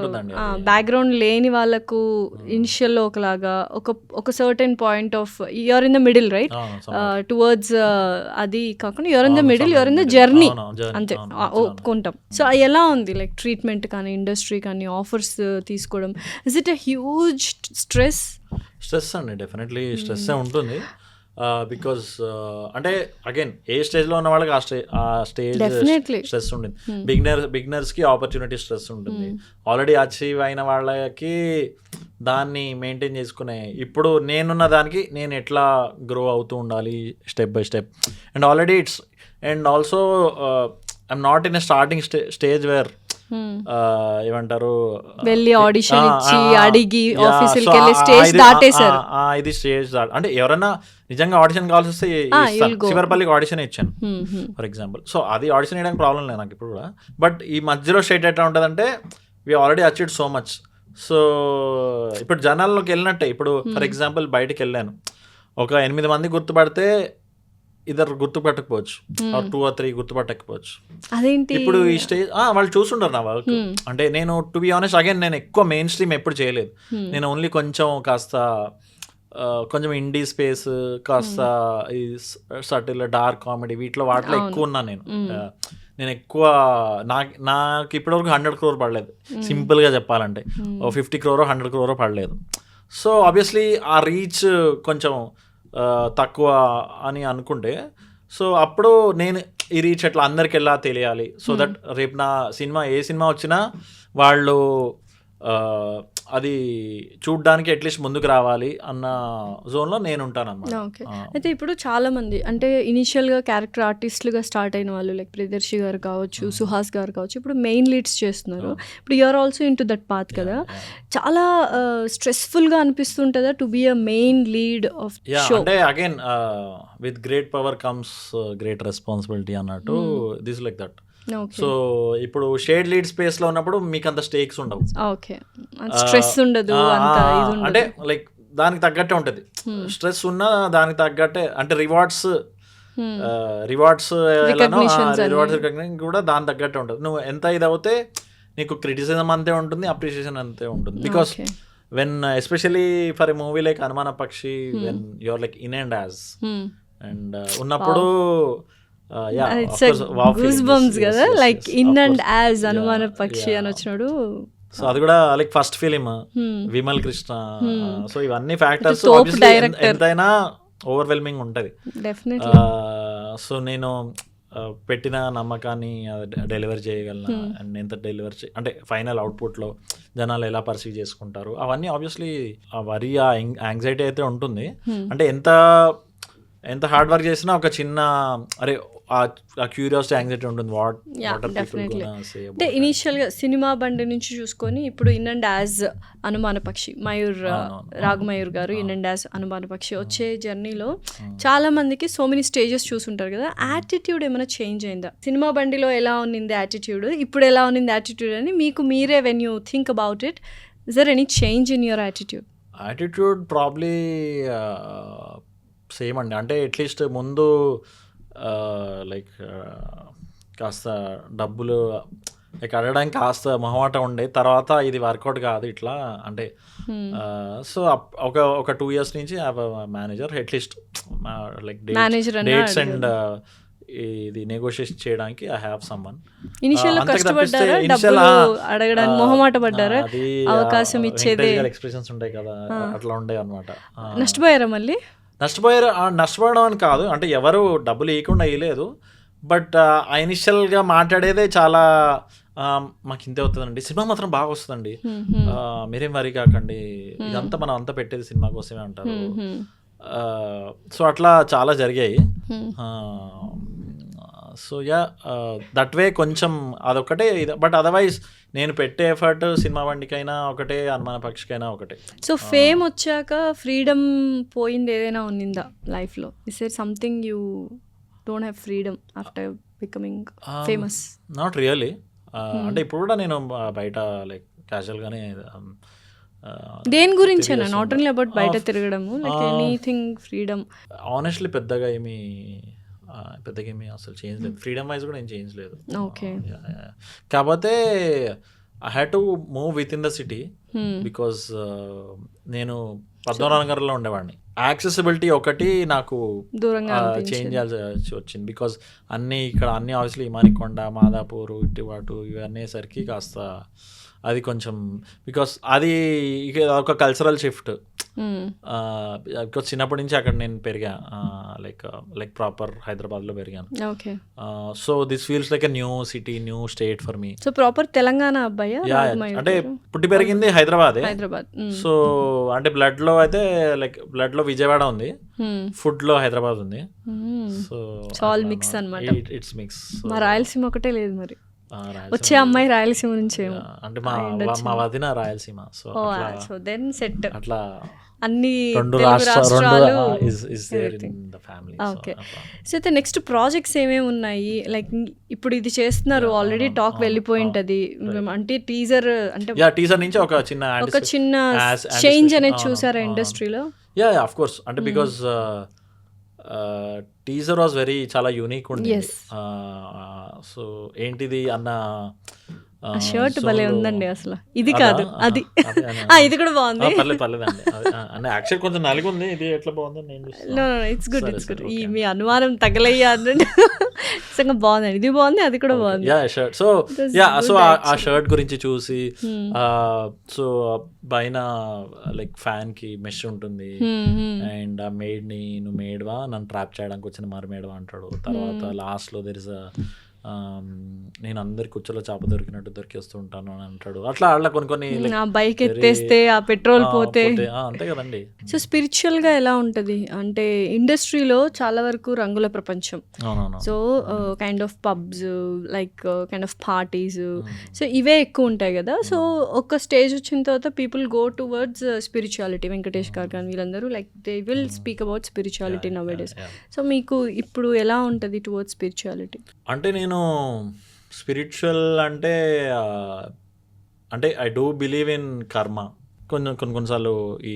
B: బ్యాక్గ్రౌండ్ లేని వాళ్ళకు ఇనిషియల్ ఒకలాగా ఒక certain point of you're in the middle, right, towards అది కాకుండా you're in the middle, you're in the journey, అంతే ఒప్పుకుంటాం. సో ఎలా ఉంది లైక్ ట్రీట్మెంట్ కానీ ఇండస్ట్రీ కానీ ఆఫర్స్ తీసుకోవడం? Is it a huge stress
C: అండి? డెఫినెట్లీ స్ట్రెస్ ఉంటుంది. బికాస్ అంటే అగైన్ ఏ స్టేజ్లో ఉన్న వాళ్ళకి ఆ స్టేజ్ స్ట్రెస్ ఉంటుంది. బిగినర్స్కి ఆపర్చునిటీ స్ట్రెస్ ఉంటుంది. ఆల్రెడీ అచీవ్ అయిన వాళ్ళకి దాన్ని మెయింటైన్ చేసుకునే, ఇప్పుడు నేనున్న దానికి నేను ఎట్లా గ్రో అవుతూ ఉండాలి step by step. And already and also I'm not in a starting stage where ఏమంటారు,
B: వెళ్ళి ఆడిషన్ ఇచ్చి అడిగి ఆఫీసులకి వెళ్ళి స్టేజ్ దాటేశారు.
C: ఇది స్టేజ్ అంటే ఎవరైనా నిజంగా ఆడిషన్ కావాల్సి వస్తే శివర్పల్లికి ఆడిషన్ ఇచ్చాను ఫర్ ఎగ్జాంపుల్. సో అది ఆడిషన్ వేయడానికి ప్రాబ్లం లేదు నాకు ఇప్పుడు కూడా. బట్ ఈ మధ్యలో స్టేట్ ఎట్లా ఉంటుందంటే we already achieved so much. So ఇప్పుడు జనాల్లోకి వెళ్ళినట్టే. ఇప్పుడు ఫర్ ఎగ్జాంపుల్ బయటకు వెళ్ళాను, ఒక 8 మంది గుర్తుపడితే ఇద్దరు గుర్తుపట్టకపోవచ్చు, 2 or 3 గుర్తుపట్టకపోవచ్చు. ఇప్పుడు ఈ స్టేజ్ వాళ్ళు చూస్తుంటారు నా వర్క్. అంటే నేను టు బి ఆనెస్ట్ అగైన్ నేను ఎక్కువ మెయిన్ స్ట్రీమ్ ఎప్పుడు చేయలేదు. నేను ఓన్లీ కొంచెం ఇండీ స్పేస్, కాస్త ఈ సటిల్ డార్క్ కామెడీ వాటిలో ఎక్కువ ఉన్నాను నేను ఎక్కువ. నాకు ఇప్పటివరకు 100 crore పడలేదు, సింపుల్గా చెప్పాలంటే. 50 crore 100 crore పడలేదు. సో ఆబ్వియస్లీ ఆ రీచ్ కొంచెం తక్కువ అని అనుకుంటే, సో అప్పుడు నేను ఈ రీచ్ ఎట్లా అందరికి ఎలా తెలియాలి, సో దట్ రేపు నా సినిమా ఏ సినిమా వచ్చినా వాళ్ళు అది చూడ్డానికి అట్లీస్ట్ ముందుకు రావాలి అన్న జోన్లో నేను ఉంటాను అన్నమాట.
B: ఓకే. అయితే ఇప్పుడు చాలామంది అంటే ఇనీషియల్గా క్యారెక్టర్ ఆర్టిస్టులుగా స్టార్ట్ అయిన వాళ్ళు లైక్ ప్రియదర్శి గారు కావచ్చు, సుహాస్ గారు కావచ్చు, ఇప్పుడు మెయిన్ లీడ్స్ చేస్తున్నారు. ఇప్పుడు you're also into that path కదా. చాలా స్ట్రెస్ఫుల్గా అనిపిస్తుంటుందా to be a main lead of show?
C: అంటే again with great power comes great responsibility అన్నట్టు, దిస్ లైక్ దట్. సో ఇప్పుడు షేడ్ లీడ్ స్పేస్ లో ఉన్నప్పుడు మీకు అంత స్టేక్స్ ఉండవు.
B: ఓకే, స్ట్రెస్ ఉండదు,
C: అంటే లైక్ దానికి తగ్గట్టే ఉంటుంది. స్ట్రెస్ ఉన్నా దానికి తగ్గట్టే, అంటే రివార్డ్స్ రికగ్నిషన్ కూడా దాని తగ్గట్టే ఉంటుంది. నువ్వు ఎంత ఇది అవుతే నీకు క్రిటిసిజం అంతే ఉంటుంది, అప్రిషియేషన్ అంతే ఉంటుంది. Because when especially for a movie like Anumana Pakshi, when you're like in and as and ఉన్నప్పుడు
B: కదా లైక్ ఇన్ అండ్ యాజ్ అనుమాన పక్షి అని వచ్చినాడు.
C: సో అది కూడా like first film Vimal Krishna. So ఇవన్నీ ఫ్యాక్టర్స్ ఎంతైనా ఓవర్వెల్మింగ్ ఉంటుంది. సో నేను పెట్టిన నమ్మకాన్ని డెలివర్ చేయగలను అండ్ ఎంత డెలివర్ అంటే ఫైనల్ అవుట్పుట్లో జనాలు ఎలా పర్సీవ్ చేసుకుంటారు అవన్నీ ఆబ్వియస్లీ ఆ వరి, ఆ యాంగ్జైటీ అయితే ఉంటుంది. అంటే ఎంత హార్డ్ వర్క్ చేసినా ఒక చిన్న అరే ఆ క్యూరియాసిటీ, యాంగ్జైటీ ఉంటుంది.
B: అంటే ఇనీషియల్గా సినిమా బండి నుంచి చూసుకొని ఇప్పుడు ఇన్ అండ్ యాజ్ అనుమాన పక్షి, మయూర్ రాఘమయూర్ గారు ఇన్ అండ్ యాజ్ అనుమాన పక్షి వచ్చే జర్నీలో చాలా మందికి సో మెనీ స్టేజెస్ చూసుంటారు కదా. యాటిట్యూడ్ ఏమైనా చేంజ్ అయిందా? సినిమా బండిలో ఎలా ఉన్నింది యాటిట్యూడ్, ఇప్పుడు ఎలా ఉన్నింది యాటిట్యూడ్ అని మీకు మీరే when you think about it, is there any change in your attitude?
C: Attitude probably same అండి. అంటే అట్లీస్ట్ ముందు లైక్ కాస్త డబ్బులు లైక్ అడగడానికి కాస్త మొహమాట ఉండే, తర్వాత ఇది వర్కౌట్ కాదు ఇట్లా అంటే. సో ఒక 2 years నుంచి manager at least like dates and ఇది నెగోషియేట్ చేయడానికి ఐ హ్యావ్ సమ్వన్. ఎక్స్ప్రెషన్స్ ఉంటాయి కదా, అట్లా ఉండే అనమాట.
B: నష్టపోయారా? మళ్ళీ
C: నష్టపోవడం అని కాదు, అంటే ఎవరు డబ్బులు ఇవ్వకుండా ఇవ్వలేదు. బట్ ఆ ఇనిషియల్గా మాట్లాడేదే చాలా మాకు ఇంతే అవుతుందండి, సినిమా మాత్రం బాగా వస్తుందండి, మీరేం వరి కాకండి, ఇదంతా మనం అంతా పెట్టేది సినిమా కోసమే అంటారు. సో అట్లా చాలా జరిగాయి. సో దట్ వే కొంచెం అదొకటే. బట్ అదర్వైజ్ నేను పెట్టే ఎఫర్ట్ సినిమా బండికైనా ఒకటే, అనుమాన పక్షికైనా ఒకటే.
B: సో ఫేమ్ వచ్చాక ఫ్రీడమ్ పోయింది ఏదైనా ఉన్నిందా లైఫ్లో? Is there something you don't have freedom after becoming famous?
C: Not really. అంటే ఇప్పుడు కూడా నేను బయట లైక్ క్యాజువల్గానే
B: దేని గురించి నాట్ ఓన్లీ అబౌట్ బయట తిరగడము, లైక్ ఎనీథింగ్ ఫ్రీడమ్.
C: ఆనెస్ట్లీ పెద్దగా ఏమీ అసలు చేంజ్ లేదు. ఫ్రీడమ్ వైజ్ కూడా ఏం చేంజ్ లేదు.
B: ఓకే.
C: కాకపోతే I had to move with in the city because నేను పద్మనాభనగర్లో ఉండేవాడిని. యాక్సెసిబిలిటీ ఒకటి నాకు చేంజ్ చేయాల్సి వచ్చింది. బికాజ్ ఇక్కడ అన్ని ఆబ్వియస్లీ ఇమానికొండ, మాదాపూర్, ఇటువాటు ఇవన్నీ కాస్త అది కొంచెం బికాస్ అది ఒక కల్చరల్ షిఫ్ట్. బికాస్ చిన్నప్పటి నుంచి అక్కడ నేను పెరిగా, లైక్ ప్రాపర్ హైదరాబాద్లో పెరిగాను. So this feels like a new city, new state for me.
B: So proper Telangana అబ్బాయి?
C: అంటే పుట్టి పెరిగింది హైదరాబాద్. సో అంటే బ్లడ్లో అయితే లైక్ బ్లడ్లో విజయవాడ ఉంది, ఫుడ్లో హైదరాబాద్ ఉంది. సో
B: ఆల్ మిక్స్ అన్నమాట.
C: It's mix.
B: మా రాయలసీమ ఒకటే లేదు మరి, వచ్చే అమ్మాయి రాయలసీమ నుంచి ఏమో.
C: అంటే మా వదిన రాయలసీమ. సో
B: దెన్ సెట్
C: అట్లా
B: అన్ని
C: రాష్ట్రాలు.
B: ఓకే. సో అయితే నెక్స్ట్ ప్రాజెక్ట్స్ ఏమేమి ఉన్నాయి? లైక్ ఇప్పుడు ఇది చేస్తున్నారు, ఆల్రెడీ టాక్ వెళ్ళిపోయి ఉంటది, అంటే టీజర్
C: నుంచి ఒక చిన్న
B: చేంజ్ అనేది చూసారా ఇండస్ట్రీలో?
C: Of course. అంటే బికాజ్ టీజర్ వాజ్ చాలా యూనిక్ ఉంది. సో ఏంటిది అన్న
B: ఆ షర్ట్ భలే ఉందండి అసలు. ఇది
C: అదా?
B: కాదు అది. ఇది కూడా బాగుంది.
C: పర్లేదండి అంటే యాక్చువల్ కొంచెం నలిగి ఉంది, ఇది ఎట్లా బాగుందని నేను చూస్తున్నా.
B: ఇట్స్ గుడ్,
C: సరే,
B: ఇట్స్ గుడ్.
C: సరే,
B: ఈ
C: ఓకే.
B: మీ అనుమానం తగలయ్యా అన్నట్టు నిజంగా బాగుందండి. ఇది బాగుంది, అది కూడా బాగుంది.
C: Yeah shirt so
B: That's
C: yeah
B: good
C: so ఆ
B: actually.
C: షర్ట్ గురించి చూసి సో పైన లైక్ ఫ్యాన్ కి మెష్ ఉంటుంది అండ్ ఆ మేడ్ ని నువ్వు మేడ్వా నన్ను ట్రాప్ చేయడానికి వచ్చిన మరి మేడ్వా అంటాడు. తర్వాత లాస్ట్ లో దెర్ ఇస్ నేను అందరి కుర్చీలో చేప దొరికినట్టు దొరికేస్తూ ఉంటాను అని అంటాడు. అట్లా అట్లా కొన్ని like
B: ఆ బైక్
C: very-
B: ఎత్తేస్తే ఆ పెట్రోల్ పోతే.
C: అంతే కదండి.
B: సో స్పిరిచువల్గా ఎలా ఉంటుంది అంటే ఇండస్ట్రీలో చాలా వరకు రంగుల ప్రపంచం.
C: అవునవును.
B: So kind of pubs, like kind of parties, so ఇవే ఎక్కువ ఉంటాయి కదా. సో ఒక స్టేజ్ వచ్చిన తర్వాత people go towards spirituality. Venkatesh గారు కానీ వీళ్ళందరూ like they will speak about spirituality now days. So మీకు ఇప్పుడు ఎలా ఉంటుంది టువర్డ్స్ స్పిరిచువాలిటీ?
C: అంటే నేను స్పిరిచువల్ అంటే అంటే I do believe in karma. కొన్నిసార్లు ఈ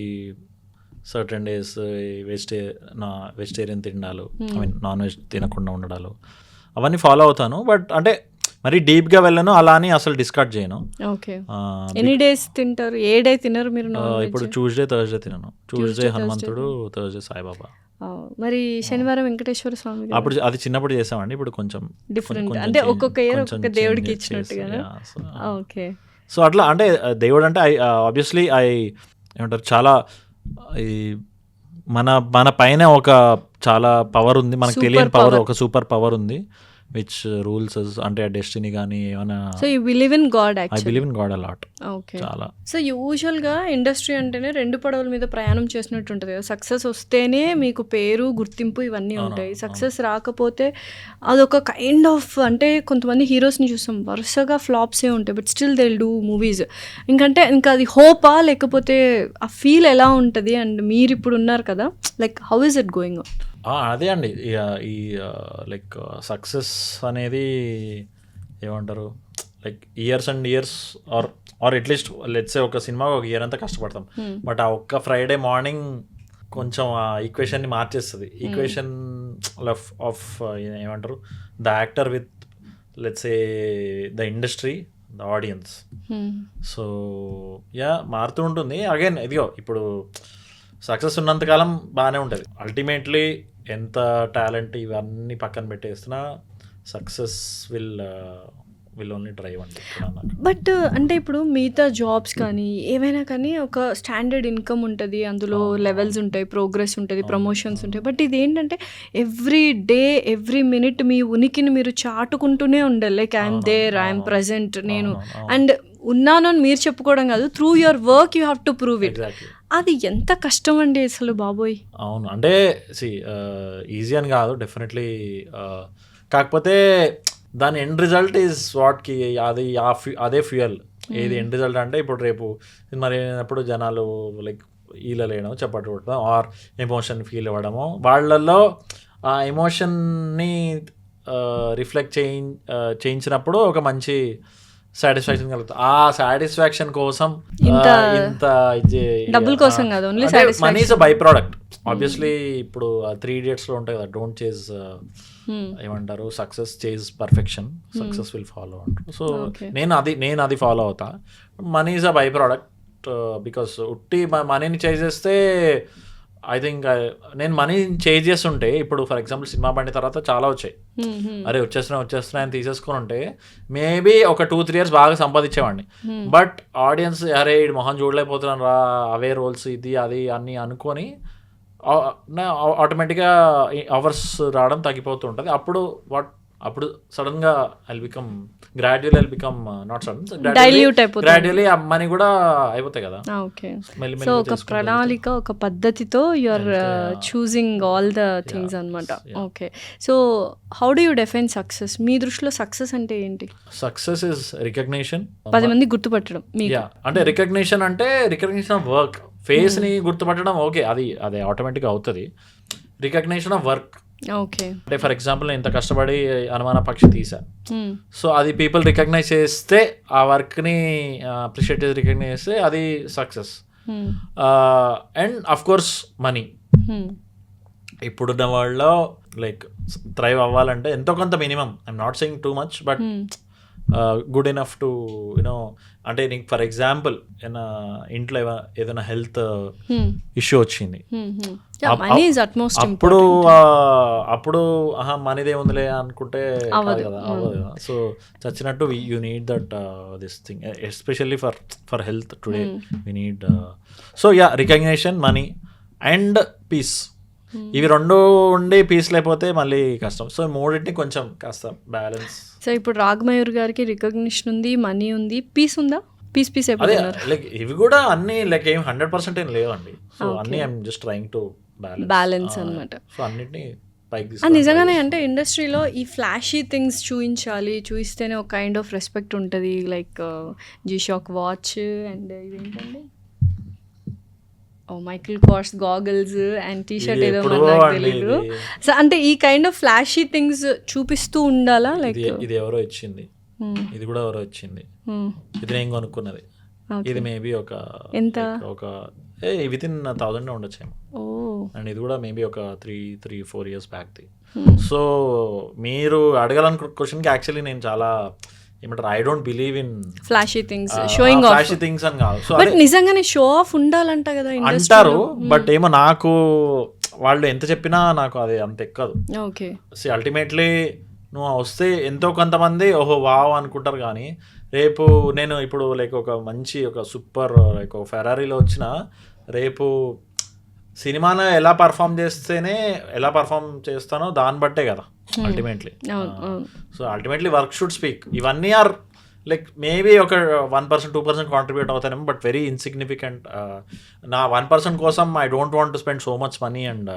C: సర్టన్ డేస్ వెజిటేరియన్ తినడాలు, ఐ మీన్ నాన్ వెజ్ తినకుండా ఉండడాలు అవన్నీ ఫాలో అవుతాను. బట్ అంటే మరి డీప్గా వెళ్ళను, అలా అని అసలు డిస్కార్డ్ చేయను.
B: ఓకే. ఎనీ డేస్ తింటారు? ఏ డే తినరు మీరు?
C: ఇప్పుడు ట్యూస్డే థర్స్డే తినను. ట్యూస్డే హనుమంతుడు, థర్స్డే సాయిబాబా.
B: మరి శనివారం వెంకటేశ్వర స్వామి
C: అప్పుడు అది చిన్నప్పుడు చేసామండి, ఇప్పుడు కొంచెం
B: డిఫరెంట్. అంటే ఒక్కొక్క ఇయర్ ఒక్కొక్క దేవుడికి ఇచ్చినట్టుగా. ఓకే.
C: సో అట్లా అంటే దేవుడు అంటే ఆబ్వియస్లీ ఏమంటారు చాలా ఈ మన పైన ఒక చాలా పవర్ ఉంది, మనకు తెలియని పవర్, ఒక సూపర్ పవర్ ఉంది విచ్ రూల్స్ అంటే డెస్టినీ కానీ ఏమైనా.
B: So you believe in God?
C: I believe in got a lot.
B: Okay.
C: చాలా.
B: సో యూజువల్గా ఇండస్ట్రీ అంటేనే రెండు పడవల మీద ప్రయాణం చేసినట్టు ఉంటుంది కదా. సక్సెస్ వస్తేనే మీకు పేరు, గుర్తింపు ఇవన్నీ ఉంటాయి. సక్సెస్ రాకపోతే అదొక కైండ్ ఆఫ్, అంటే కొంతమంది హీరోస్ని చూస్తాం వరుసగా ఫ్లాప్సే ఉంటాయి, but still they will do movies. ఇంకా అది హోపా లేకపోతే ఆ ఫీల్ ఎలా ఉంటుంది? అండ్ మీరు ఇప్పుడు ఉన్నారు కదా, like how is it going on?
C: అదే అండి ఈ లైక్ సక్సెస్ అనేది ఏమంటారు like years and years or at least let's say ఒక సినిమా ఒక ఇయర్ అంతా కష్టపడతాం, బట్ ఆ ఒక్క ఫ్రైడే మార్నింగ్ కొంచెం ఆ ఈక్వేషన్ని మార్చేస్తుంది. ఈక్వేషన్ ఆఫ్ ఏమంటారు the actor with let's say the industry, the audience. So yeah మారుతూ ఉంటుంది. అగైన్ ఇదిగో ఇప్పుడు సక్సెస్ ఉన్నంతకాలం బాగానే ఉంటుంది. అల్టిమేట్లీ ఎంత టాలెంట్ ఇవన్నీ పక్కన పెట్టేస్తున్నా సక్సెస్ విల్ ఓన్లీ డ్రైవ్ అండి.
B: బట్ అంటే ఇప్పుడు మిగతా జాబ్స్ కానీ ఏమైనా కానీ ఒక స్టాండర్డ్ ఇన్కమ్ ఉంటుంది, అందులో లెవెల్స్ ఉంటాయి, ప్రోగ్రెస్ ఉంటుంది, ప్రమోషన్స్ ఉంటాయి. బట్ ఇది ఏంటంటే ఎవ్రీ డే ఎవ్రీ మినిట్ మీ ఉనికిని మీరు చాటుకుంటూనే ఉండాలి. Like I'm there, I'm present, నేను అండ్ ఉన్నాను అని మీరు చెప్పుకోవడం కాదు, through your work you have to prove it. అది ఎంత కష్టం అండి అసలు బాబోయ్.
C: అవును, అంటే ఈజీ అని కాదు డెఫినెట్లీ. కాకపోతే దాని ఎండ్ రిజల్ట్ ఈజ్ వాట్కి అది అదే ఫ్యూయల్. ఏది ఎండ్ రిజల్ట్ అంటే ఇప్పుడు రేపు మరి అయినప్పుడు జనాలు లైక్ ఈలలేయడం, చప్పట్లు కొట్టడం ఆర్ ఎమోషన్ ఫీల్ అవ్వడము, వాళ్ళల్లో ఆ ఎమోషన్ని రిఫ్లెక్ట్ చేయించినప్పుడు ఒక మంచి సాటిస్ఫాక్షన్ కలుగుతుంది. ఆ సాటిస్ఫాక్షన్ కోసం ఇంత
B: డబ్బుల కోసం కాదు, only
C: money is a by product. Obviously ఇప్పుడు 3 Idiots లో ఉంటాయి కదా, డోంట్ చేజ్ ఏమంటారు success, chase perfection, success will follow అంటారు. సో నేను అది ఫాలో అవుతా. Money is a by product because ఉట్టి మనీని చేజ్ చేస్తే ఐ థింక్ నేను మనీ చేంజ్ చేస్తుంటే ఇప్పుడు ఫర్ ఎగ్జాంపుల్ సినిమా బండి తర్వాత చాలా వచ్చాయి, అరే వచ్చేస్తున్నాయి అని తీసేసుకుని ఉంటే మేబీ ఒక 2-3 years బాగా సంపాదించేవాడిని. బట్ ఆడియన్స్ అరే ఈ మొహం చూడలేకపోతున్నాను రా, అవే రోల్స్ ఇది అది అన్ని అనుకొని ఆటోమేటిక్గా అవర్స్ రావడం తగ్గిపోతూ ఉంటుంది. అప్పుడు సడన్గా గ్రాడ్యువల్లీ మనీ కూడా అయిపోతాయి కదా.
B: ఓకే. సో ఒక ప్రణాళిక, ఒక పద్ధతితో you are choosing all the things అన్నమాట. Okay. So how do you define success? మీ దృష్టిలో సక్సెస్ అంటే ఏంటి?
C: సక్సెస్ ఇస్ రికగ్నిషన్,
B: 10 మంది గుర్తుపట్టడం.
C: అంటే రికగ్నిషన్ అంటే రికగ్నిషన్ ఆఫ్ వర్క్. ఫేస్ని గుర్తుపట్టడం ఓకే, అది ఆటోమేటిక్గా అవుతుంది. Recognition of work.
B: ఓకే.
C: అంటే ఫర్ ఎగ్జాంపుల్ నేను ఇంత కష్టపడి అనుమాన పక్షి తీసా, సో అది పీపుల్ రికగ్నైజ్ చేస్తే, ఆ వర్క్ని అప్రిషియేట్ చేసి రికగ్నైజ్ చేస్తే అది success. And of course money. ఇప్పుడున్న వాళ్ళలో లైక్ థ్రైవ్ అవ్వాలంటే ఎంతో కొంత minimum, I'm not saying too much, but good enough to you know అంటే నీకు ఫర్ ఎగ్జాంపుల్ ఇంట్లో ఏదైనా హెల్త్ ఇష్యూ వచ్చింది,
B: మనీ ఈజ్ అట్మోస్ట్
C: అప్పుడు అప్పుడు మనీదే ఉందిలే అనుకుంటే కాదు కదా, అవ్వదు కదా. సో చచ్చినట్టు you need that this thing especially for health today we need. So yeah, recognition, money and peace, ఇవి రెండు ఉండి పీస్ లేకపోతే మళ్ళీ కష్టం. సో మూడింటిని కొంచెం కాస్త బ్యాలెన్స్.
B: సో ఇప్పుడు రాఘమయూర్ గారికి రికగ్నిషన్ ఉంది, మనీ ఉంది, పీస్ ఉందా? పీస్
C: అదే
B: అయిపోతున్నారు.
C: లైక్ ఇవి కూడా అన్ని లైక్ ఏం 100% ఏం లేవండి. సో అన్ని I'm just trying to
B: balance అనమాట.
C: సో అన్నిటిని పైకి
B: నిజంగానే అంటే ఇండస్ట్రీలో ఈ ఫ్లాషీ థింగ్స్ చూపిస్తేనే ఒక కైండ్ ఆఫ్ రెస్పెక్ట్ ఉంటుంది. లైక్ G-Shock వాచ్ అండ్ ఇదేంటండి Michael cars goggles and T-shirt ఏదో నాకు తెలీదు. సో అంటే ఈ కైండ్ ఆఫ్ ఫ్లాషీ థింగ్స్ చూపిస్తూ ఉండాలా? లైక్
C: ఇది ఎవరో ఇచ్చింది, ఇది కూడా ఎవరో ఇచ్చింది, ఇది నేను కొనుక్కున్నది, ఇది మేబీ ఒక
B: ఎంత
C: విత్ ఇన్ 1000 ఉండొచ్చేమో. అండ్ ఇది కూడా మేబీ ఒక 3-4 years బ్యాక్ది. సో మీరు అడగాలనుకున్న క్వశ్చన్కి యాక్చువల్లీ నేను చాలా ఏమంటారు, I don't believe in
B: flashy things, showing off
C: flashy things అని కాదు. సో
B: బట్ నిజంగానే షో ఆఫ్ ఉండాలంట కదా
C: అంటారు, బట్ ఏమో నాకు వాళ్ళు ఎంత చెప్పినా నాకు అది అంత ఎక్కదు.
B: ఓకే,
C: అల్టిమేట్లీ నువ్వు వస్తే ఎంతో కొంతమంది ఓహో వావ్ అనుకుంటారు, కానీ రేపు నేను ఇప్పుడు లైక్ ఒక మంచి ఒక సూపర్ లైక్ ఒక ఫెరారీలో వచ్చిన రేపు సినిమాలో ఎలా పర్ఫామ్ చేస్తానో దాన్ని బట్టే కదా ultimately. So ultimately work should speak. ఇవన్నీ ఆర్ లైక్ మేబీ ఒక 1%, 2% కాంట్రిబ్యూట్ అవుతానేమో, బట్ వెరీ ఇన్సిగ్నిఫికెంట్. నా 1% కోసం I don't want to spend so much money. And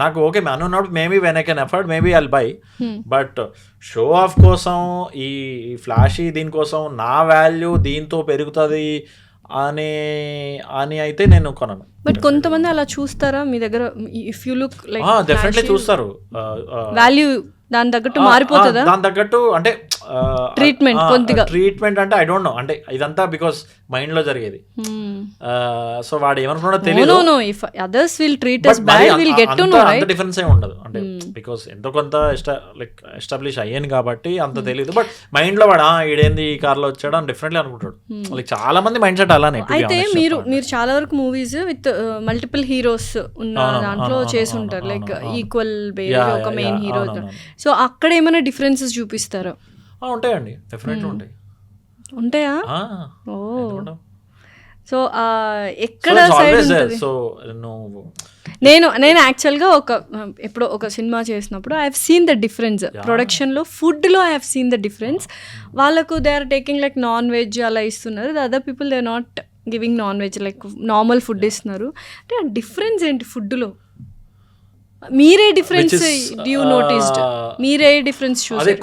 C: నాకు ఓకే మనీ ఉన్నప్పుడు maybe when I can afford maybe I'll by, but show off కోసం ఈ flashy దీనికోసం నా వాల్యూ దీంతో పెరుగుతుంది అని అయితే నేను కొనను.
B: బట్ కొంతమంది అలా చూస్తారా మీ దగ్గర? If you look like
C: definitely చూస్తారు.
B: వాల్యూ దాని తగ్గట్టు మారిపోతుందా?
C: దాని తగ్గట్టు అంటే
B: ట్రీట్మెంట్ కొద్దిగా
C: ట్రీట్మెంట్ అంటే ఐ డోంట్ నో, అంటే ఇదంతా బికాస్ మైండ్ లో జరిగేది. సో వాడు ఏమనుకున్నాడో తెలియదు.
B: No if others will treat us bad we'll get to know, right?
C: అంత డిఫరెన్స్ ఏం ఉండదు, అంటే బికాస్ ఎంతో కొంత లైక్ ఎస్టాబ్లిష్ అయ్యాను కాబట్టి అంత తెలియదు. బట్ మైండ్ లో వాడు ఈడేంది ఈ కార్ లో వచ్చాడు అని డెఫినెట్లీ అనుకుంటాడు. లైక్ చాలా మంది మైండ్ సెట్ అలానే.
B: అయితే మీరు చాలా వరకు మూవీస్ విత్ మల్టిపుల్ హీరోస్ ఉన్న దాంట్లో చేసి ఉంటారు, లైక్ ఈక్వల్ బేస్ ఒక మెయిన్ హీరో. సో అక్కడ ఏమైనా డిఫరెన్సెస్ చూపిస్తారా?
C: ఉంటాయండి, డెఫినెట్లీ ఉంటాయి.
B: ఉంటాయా? ఓ, సో ఎక్కడ సైడ్ ఉంటుంది?
C: సో
B: నేను యాక్చువల్గా ఎప్పుడో ఒక సినిమా చేసినప్పుడు I have seen the difference ప్రొడక్షన్లో, ఫుడ్లో I have seen the difference. వాళ్ళకు they are taking like non veg అలా ఇస్తున్నారు, the other people they are not giving non veg, like normal food ఇస్తున్నారు. అంటే ఆ డిఫరెన్స్ ఏంటి ఫుడ్లో? మీరే డిఫరెన్స్ డ్యూ నోటీస్డ్? మీరే డిఫరెన్స్ చూసి?
C: అదే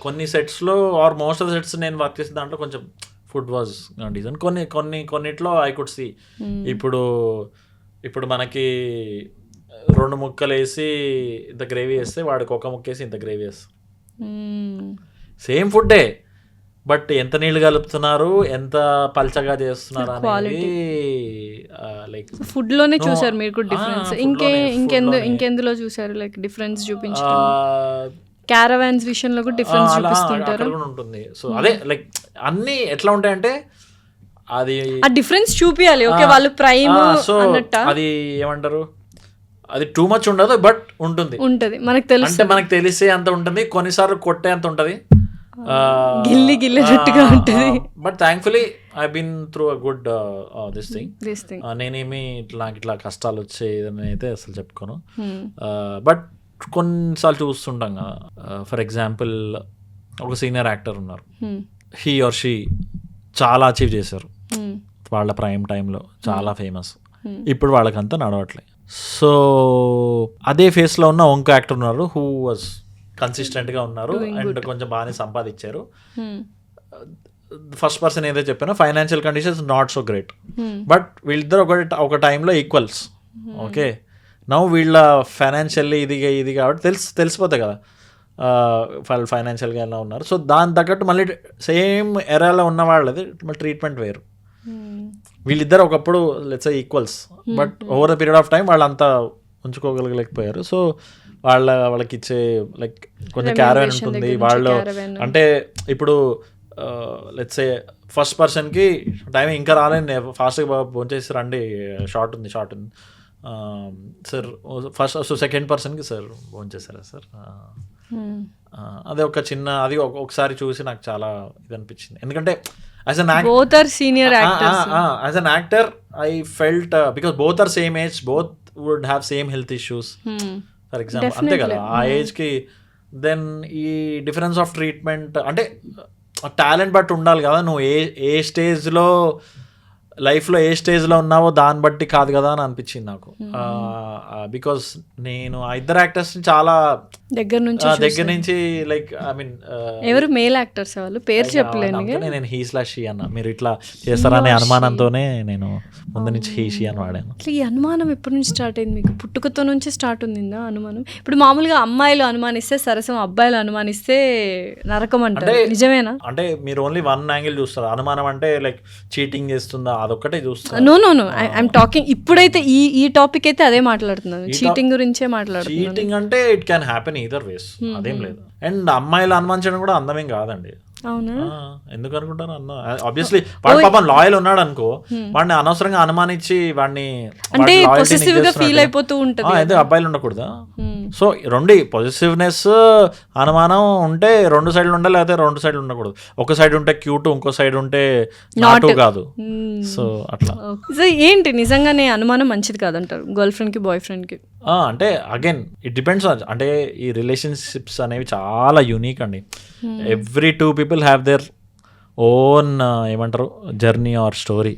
C: కొన్ని సెట్స్ లో ఆర్ మోస్ట్ ఆఫ్ సెట్స్ నేను వర్క్ చేసిన దాంట్లో కొంచెం ఫుడ్ వాజ్ డీసెంట్. కొన్నిట్లో ఐ కుడ్ సీ. ఇప్పుడు మనకి 2 ముక్కలు వేసి ఇంత గ్రేవీ వేస్తే వాడికి 1 ముక్క వేసి ఇంత గ్రేవీ వేస్తాం, సేమ్ ఫుడ్డే, బట్ ఎంత నీళ్ళు కలుపుతున్నారు, ఎంత పల్చగా చేస్తున్నారు అనేది లైక్
B: ఫుడ్ లోనే చూసారు మీరు కూడా డిఫరెన్స్. ఇంకెందులో చూసారు లైక్ డిఫరెన్స్ చూపించారు? క్యారవాన్స్ విషయంలో కూడా డిఫరెన్స్ చూపిస్తుంటారు
C: ఉంటుంది. సో అదే లైక్ అన్ని ఎట్లా ఉంటాయంటే అది
B: ఆ డిఫరెన్స్ చూపియాలి. ఓకే, వాళ్ళు ప్రైమ్ అన్నట్టు
C: అది ఏమంటారు, అది టూ మచ్ ఉండదు, బట్ ఉంటుంది
B: మనకు తెలుసు,
C: అంటే మనకు తెలిసే అంత ఉంటుంది, కొన్నిసార్లు కొట్టే అంత ఉంటుంది,
B: గిల్లినట్టుగా ఉంటుంది.
C: But thankfully I been through a good this thing. నేనేమి ఇట్లా కష్టాలు వచ్చేదని అయితే అసలు చెప్పుకోను. బట్ కొన్నిసార్లు చూస్తుంటాం కదా, ఫర్ ఎగ్జాంపుల్ ఒక సీనియర్ యాక్టర్ ఉన్నారు, హీ ఆర్ షీ చాలా అచీవ్ చేశారు వాళ్ళ ప్రైమ్ టైంలో, చాలా ఫేమస్. ఇప్పుడు వాళ్ళకంతా నడవట్లేదు. సో అదే ఫేస్లో ఉన్న ఇంకో యాక్టర్ ఉన్నారు, హూ వాజ్ కన్సిస్టెంట్గా ఉన్నారు అండ్ కొంచెం బాగానే సంపాదించారు. ఫస్ట్ పర్సన్ ఏదైతే చెప్పానో financial conditions not so great, but వీళ్ళిద్దరు ఒక టైంలో ఈక్వల్స్. ఓకే, నవ్వు వీళ్ళ ఫైనాన్షియల్లీ ఇది కాబట్టి తెలిసిపోతాయి కదా వాళ్ళు ఫైనాన్షియల్గా ఎలా ఉన్నారు. సో దాని తగ్గట్టు మళ్ళీ సేమ్ ఎరాలో ఉన్న వాళ్ళది మళ్ళీ ట్రీట్మెంట్ వేరు. వీళ్ళిద్దరు ఒకప్పుడు let's say equals, but over the period of time వాళ్ళంతా ఉంచుకోగలగలేకపోయారు. సో వాళ్ళకి ఇచ్చే లైక్ కొంచెం క్యారవెన్ ఉంటుంది వాళ్ళు అంటే ఇప్పుడు లెట్స్ సే ఫస్ట్ పర్సన్కి టైం ఇంకా రాలేదు ఫాస్ట్గా భోంచేసి రండి షార్ట్ ఉంది సార్ ఫస్ట్ సో సెకండ్ పర్సన్కి సార్ భోంచేసారా సార్ అదే ఒక చిన్న అది ఒకసారి చూసి నాకు చాలా ఇది అనిపించింది ఎందుకంటే as an actor I felt because both are same age both would have same health issues for example అంతే కదా ఆ ఏజ్కి దెన్ ఈ డిఫరెన్స్ ఆఫ్ ట్రీట్మెంట్ అంటే టాలెంట్ బట్టి ఉండాలి కదా నువ్వు ఏ స్టేజ్లో లైఫ్లో ఏ స్టేజ్లో ఉన్నావో దాన్ని బట్టి కాదు కదా అని అనిపించింది నాకు బికాస్ నేను ఆ ఇద్దరు యాక్టర్స్ని చాలా దగ్గర నుంచి లైక్ ఐ మీన్
B: ఎవరు మేల్ యాక్టర్స్ వాళ్ళు పేరు చెప్పలేను
C: నేను హీ/షీ అన్న మీరు ఇట్లా చేస్తారనే అనుమానంతోనే నేను ముందు నుంచి హీ/షీ అని వాడాను.
B: ఈ అనుమానం ఎప్పటి నుంచి స్టార్ట్ అయింది మీకు? పుట్టుకతో నుంచి స్టార్ట్ ఉందా అనుమానం? ఇప్పుడు మామూలుగా అమ్మాయిలు అనుమానిస్తే సరసం, అబ్బాయిలు అనుమానిస్తే నరకం అంటారు, నిజమేనా?
C: అంటే మీరు ఓన్లీ వన్ యాంగిల్ చూస్తారు. అనుమానం అంటే లైక్ చీటింగ్ చేస్తుందా అదొక్కటే చూస్తారు.
B: నో ఐఎమ్ టాకింగ్ ఇప్పుడైతే ఈ టాపిక్ అయితే అదే మాట్లాడుతున్నాను, చీటింగ్ గురించే మాట్లాడుతున్నాను.
C: చీటింగ్ అంటే ఇట్ క్యాన్ హ్యాపెన్ ఈదర్ వేస్, అదేం లేదు. అండ్ అమ్మాయిలు అనుమానించడం కూడా అందమేం కాదండి.
B: అవునా?
C: ఎందుకు అనుకుంటాను ఆబ్వియస్లీ వాడు పాపం లాయల్ ఉన్నాడు అనుకో, వాడిని అనవసరంగా అనుమానించి వాడిని
B: అంటే పొసెసివ్ గా ఫీల్ అయిపోతూ ఉంటది.
C: అయితే అబ్బాయిలు ఉండకూడదా? సో రెండు పొజిటివ్నెస్ అనుమానం ఉంటే రెండు సైడ్లు ఉండాలి, లేకపోతే రెండు సైడ్లు ఉండకూడదు. ఒక సైడ్ ఉంటే క్యూట్, ఇంకో సైడ్ ఉంటే నాటు కాదు. సో అట్లా.
B: సో ఏంటి నిజంగానే అనుమానం మంచిది కాదంటారు గర్ల్ ఫ్రెండ్ కి బాయ్ ఫ్రెండ్ కి?
C: అంటే అగైన్ ఇట్ డిపెండ్స్. అంటే ఈ రిలేషన్షిప్స్ అనేవి చాలా యూనిక్ అండి. Every two people have their own ఏమంటారు జర్నీ ఆర్ స్టోరీ.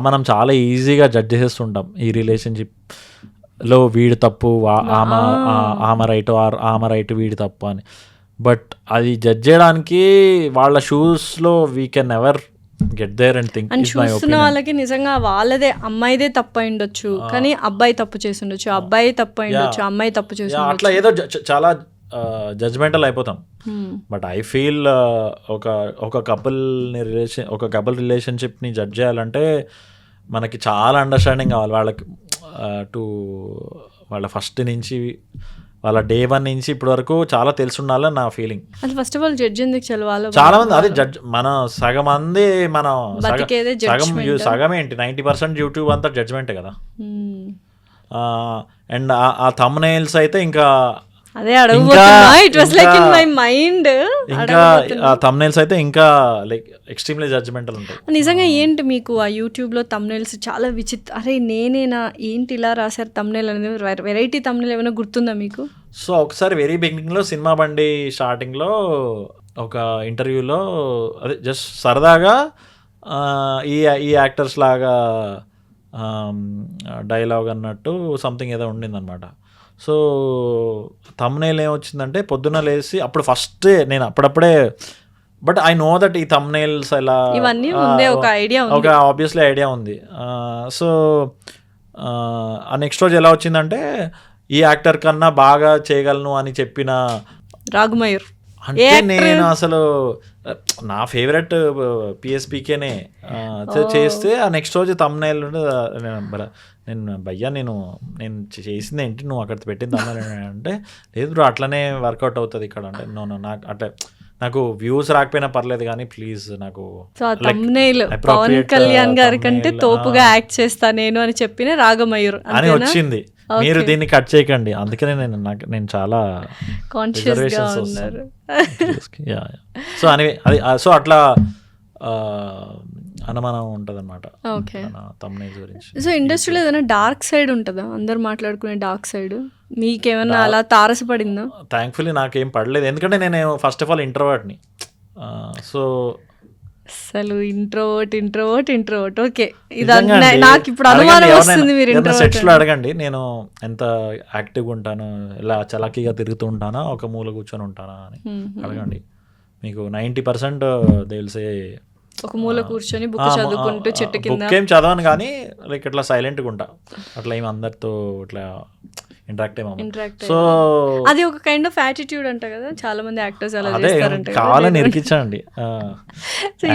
C: మనం చాలా ఈజీగా జడ్జ్ చేసేస్తుంటాం ఈ రిలేషన్షిప్లో వీడు తప్పు ఆమె రైట్ ఆర్ ఆమె రైట్ వీడి తప్పు అని. బట్ అది జడ్జ్ చేయడానికి వాళ్ళ షూస్లో we can ever get there and think.
B: చూస్తున్న వాళ్ళకి నిజంగా వాళ్ళదే అమ్మాయిదే తప్పు అయి ఉండొచ్చు, కానీ అబ్బాయి తప్పు చేసి ఉండొచ్చు, అబ్బాయి తప్పు అయి ఉండొచ్చు, అమ్మాయి తప్పు చేసి ఉండొచ్చు.
C: అట్లా ఏదో చాలా జడ్జ్మెంటల్ అయిపోతాం. బట్ ఐ ఫీల్ ఒక కపుల్ రిలేషన్షిప్ని జడ్జ్ చేయాలంటే మనకి చాలా అండర్స్టాండింగ్ కావాలి వాళ్ళకి. వాళ్ళ ఫస్ట్ నుంచి వాళ్ళ డే 1 నుంచి ఇప్పటి వరకు చాలా తెలిసి ఉండాలని నా feeling.
B: First of all judge ఎందుకు చదవాలి?
C: చాలా మంది అదే జడ్జ్, మన సగం మంది సగం ఏంటి 90% యూట్యూబ్ అంతా జడ్జ్మెంటే కదా. అండ్ ఆ థంబ్నెయిల్స్ అయితే ఇంకా
B: అదే అడగబోతున్నా, it was like in my mind.
C: ఇంకా ఆ థంబ్నెయిల్స్ అయితే ఇంకా లైక్ ఎక్స్ట్రీమ్లీ జడ్జ్మెంటల్ ఉంటాయి.
B: నిజంగా ఏంటి మీకు ఆ యూట్యూబ్లో థంబ్నెయిల్స్ చాలా అరే నేనేనా ఏంటి ఇలా రాశారు థంబ్నెయిల్ అనేది, వెరైటీ థంబ్నెయిల్ ఏమైనా గుర్తుందా మీకు?
C: సో ఒకసారి వెరీ బిగినింగ్లో సినిమా బండి స్టార్టింగ్లో ఒక ఇంటర్వ్యూలో అదే జస్ట్ సరదాగా ఈ యాక్టర్స్ లాగా డైలాగ్ అన్నట్టు సంథింగ్ ఏదో ఉండిందనమాట. సో థంబ్నెయిల్ ఏమొచ్చిందంటే పొద్దున్న లేసి అప్పుడు ఫస్ట్ నేను అప్పుడప్పుడే బట్ ఐ నో దట్ ఈ థంబ్నెయిల్స్ ఎలా
B: ఇవన్నీ ఒక
C: ఆబ్వియస్లీ ఐడియా ఉంది. సో ఆ నెక్స్ట్ రోజు ఎలా వచ్చిందంటే ఈ యాక్టర్ కన్నా బాగా చేయగలను అని చెప్పిన
B: రాఘమయూర్.
C: అంటే నేను అసలు నా ఫేవరెట్ పిఎస్పీకేనే చేస్తే ఆ నెక్స్ట్ రోజు థంబ్నెయిల్ నేను భయ్యా నేను చేసింది ఏంటి నువ్వు అక్కడ పెట్టింది థంబ్నెయిల్ అంటే, లేదు బ్రో అట్లనే వర్కౌట్ అవుతుంది ఇక్కడ అంటే. నాకు అంటే నాకు వ్యూస్ రాకపోయినా పర్లేదు కానీ ప్లీజ్ నాకు
B: పవన్ కళ్యాణ్ గారి కంటే తోపుగా యాక్ట్ చేస్తా నేను అని చెప్పిన రాఘమయూర్
C: అని వచ్చింది. మీరు దీన్ని కట్ చేయకండి, అందుకనే నేను చాలా
B: కాన్షియస్గా ఉన్నారు.
C: సో అనివే అది సో అట్లా అనుమానం ఉంటుంది అనమాట థంబ్నెయిల్ గురించి.
B: సో ఇండస్ట్రీలో ఏదైనా డార్క్ సైడ్ ఉంటుందా? అందరు మాట్లాడుకునే డార్క్ సైడ్ మీకేమన్నా అలా తారసపడిందా?
C: థ్యాంక్ఫుల్లీ నాకేం పడలేదు, ఎందుకంటే నేను ఫస్ట్ ఆఫ్ ఆల్ ఇంట్రోవర్ట్ని. సో
B: అసలు ఇంట్రోవర్ట్ ఓకే. నాకు ఇప్పుడు అనుమానం వస్తుంది మీరు
C: సెట్స్లో అడగండి నేను ఎంత యాక్టివ్గా ఉంటాను, ఇలా చలాకీగా తిరుగుతూ ఉంటానా, ఒక మూల కూర్చొని ఉంటానా అని అడగండి. మీకు 90% తెలిసే
B: ఒక మూల కూర్చొని బుక్ చదువుకుంటూ చెట్టు కింద.
C: బుక్ ఏం చదవను కానీ లైక్ ఇట్లా సైలెంట్గా ఉంటా, అట్లా ఏమి అందరితో ఇట్లా ఇంటరాక్ట్ అయ్యాము.
B: ఇంటరాక్ట్
C: సో
B: అది ఒక కైండ్ ఆఫ్ యాటిట్యూడ్ అంట కదా, చాలా మంది యాక్టర్స్ అలా
C: అదే
B: చేస్తారంట
C: కావాలని ఇరికించండి.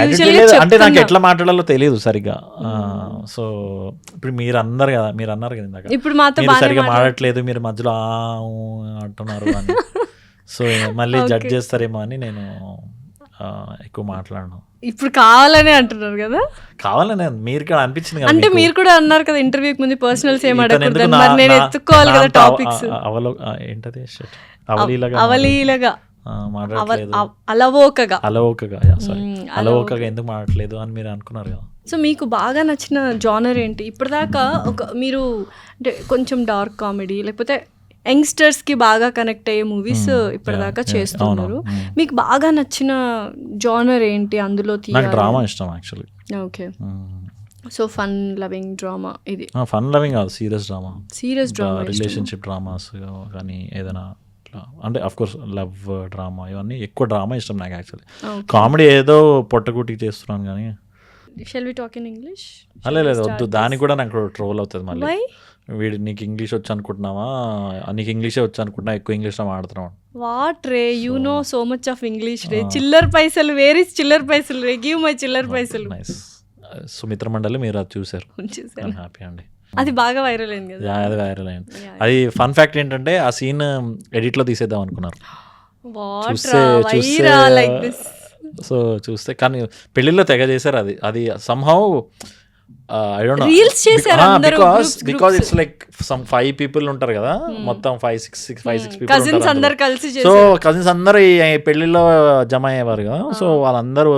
B: usually
C: అంటే నాకు ఎట్లా మాట్లాడాలో తెలియదు సరిగ్గా. సో ఇప్పుడు మీరు అన్నారు కదా ఇందాక,
B: ఇప్పుడు మాతో
C: మీరు
B: బాగానే
C: సరిగ్గా మాట్లాడట్లేదు, మీరు మధ్యలో అంటున్నారు అని. సో మళ్ళీ జడ్జ్ చేస్తారేమో అని నేను ఎక్కువ మాట్లాడను.
B: ఇప్పుడు కావాలనే అంటున్నారు కదా,
C: కావాలని మీరు ఇక్కడ అనిపించింది కదా
B: అంటే
C: మీకు.
B: మీరు కూడా అన్నారు కదా ఇంటర్వ్యూకి ముందు పర్సనల్స్ ఏం
C: ఇతను
B: అడగకూడదు,
C: ఎందుకు
B: మరి నేను ఎత్తుక్కోవాలి కదా
C: నాంత
B: టాపిక్స్.
C: ఏంటది అవలీలగా
B: అవలీలగా
C: మాట్లాడట్లేదు,
B: అలవోకగా
C: అలవోకగా ఎందుకు మాట్లాడలేదు అని మీరు అనుకున్నారు కదా.
B: సో మీకు బాగా నచ్చిన జానర్ ఏంటి ఇప్పటిదాకా? మీరు అంటే కొంచెం డార్క్ కామెడీ లేకపోతే యంగ్స్టర్స్ కి బాగా కనెక్ట్ అయ్యే మూవీస్ ఇప్పటిదాకా చేస్తున్నారు. మీకు బాగా నచ్చిన జానర్ ఏంటి అందులో?
C: నాకు డ్రామా ఇష్టం actually.
B: Okay, so fun loving drama ఇది?
C: ఫన్ లవింగ్ కాదు, సీరియస్ డ్రామా, రిలేషన్షిప్ డ్రామాస్ కానీ ఏదైనా అంటే అఫ్ కోర్స్ లవ్ డ్రామా, ఇవన్నీ ఎక్కువ డ్రామా ఇష్టం నాకు యాక్చువల్లీ. కామెడీ ఏదో పొట్టగుటికి చేస్తున్నాను కానీ.
B: Shall we talk in English?
C: లేదు వద్దు, దానికి కూడా నాకు ట్రోల్ అవుతుంది మళ్ళీ. వీడు నీకు ఇంగ్లీష్ వచ్చి అనుకుంటున్నావా, నీకు ఇంగ్లీషే వచ్చి అనుకుంటున్నా, ఎక్కువ ఇంగ్లీష్లో మాట్లాడుతున్నావు.
B: వాట్ రే, you know so much of English రే. చిల్లర్ పైసలు, వేర్ ఇస్ చిల్లర్ పైసలు రే, గివ్ మై చిల్లర్ పైసలు.
C: సుమిత్ర మండలి మీరు అది చూసారు, హ్యాపీ అండి.
B: అది బాగా వైరల్ అయింది కదా.
C: అది వైరల్ అయింది. అది ఫన్ ఫ్యాక్ట్ ఏంటంటే ఆ సీన్ ఎడిట్లో తీసేద్దాం అనుకున్నారు. సో చూస్తే కానీ పెళ్లిలో తెగ చేశారు. అది somehow I don't know,
B: reels చేశారు అందరూ,
C: because it's like some 5 people ఉంటారు కదా, మొత్తం 5-6 people
B: కజిన్స్ అందరూ కలిసి
C: చేశారు. సో కజిన్స్ అందరూ ఈ పెళ్లిలో జమ అయ్యేవారు కదా. సో వాళ్ళందరూ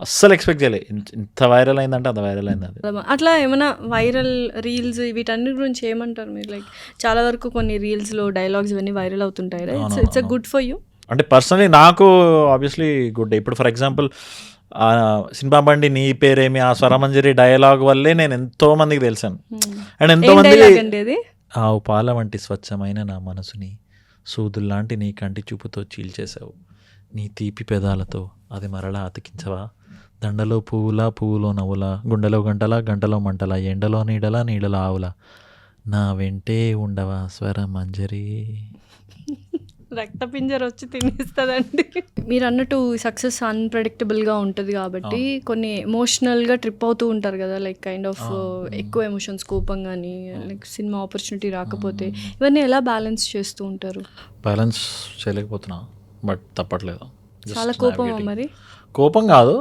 C: అస్సలు ఎక్స్పెక్ట్ చేయలేదు ఇంత వైరల్ అయిందంటే అంత వైరల్ అయింది. అది
B: అట్లా ఏమైనా వైరల్ రీల్స్ వీటన్నిటి గురించి ఏమంటారు మీరు? లైక్ చాలా వరకు కొన్ని రీల్స్ లో డైలాగ్స్ ఇవన్నీ వైరల్ అవుతుంటాయి. It's good for you? అంటే
C: పర్సనలీ నాకు ఆబ్వియస్లీ గుడ్. ఇప్పుడు ఫర్ ఎగ్జాంపుల్ సినిమా బండి నీ పేరేమి, ఆ స్వరమంజరి డైలాగ్ వల్లే నేను ఎంతో మందికి తెలిసాను. అండ్ ఎంతో మంది ఆవు పాల వంటి స్వచ్ఛమైన నా మనసుని సూదుల్లాంటి నీ కంటి చూపుతో చీల్చేసావు, నీ తీపి పెదాలతో అది మరలా అతికించవా, దండలో పువ్వులా పువ్వులో నవ్వులా, గుండెలో గంటలా గంటలో మంటలా, ఎండలో నీడలా నీడలో ఆవులా, నా వెంటే ఉండవా స్వరమంజరి.
B: రక్తపింజర వచ్చి తినేస్తుందండి. మీరు అన్నట్టు సక్సెస్ అన్ప్రెడిక్టబుల్గా ఉంటుంది కాబట్టి కొన్ని ఎమోషనల్గా ట్రిప్ అవుతూ ఉంటారు కదా, లైక్ కైండ్ ఆఫ్ ఎక్కువ ఎమోషన్స్, కోపం కానీ లైక్ సినిమా ఆపర్చునిటీ రాకపోతే, ఇవన్నీ ఎలా బ్యాలెన్స్ చేస్తూ ఉంటారు?
C: బ్యాలెన్స్ చేయలేకపోతున్నా, బట్ తప్పట్లేదు.
B: చాలా కోపం మరి?
C: కోపం కాదు,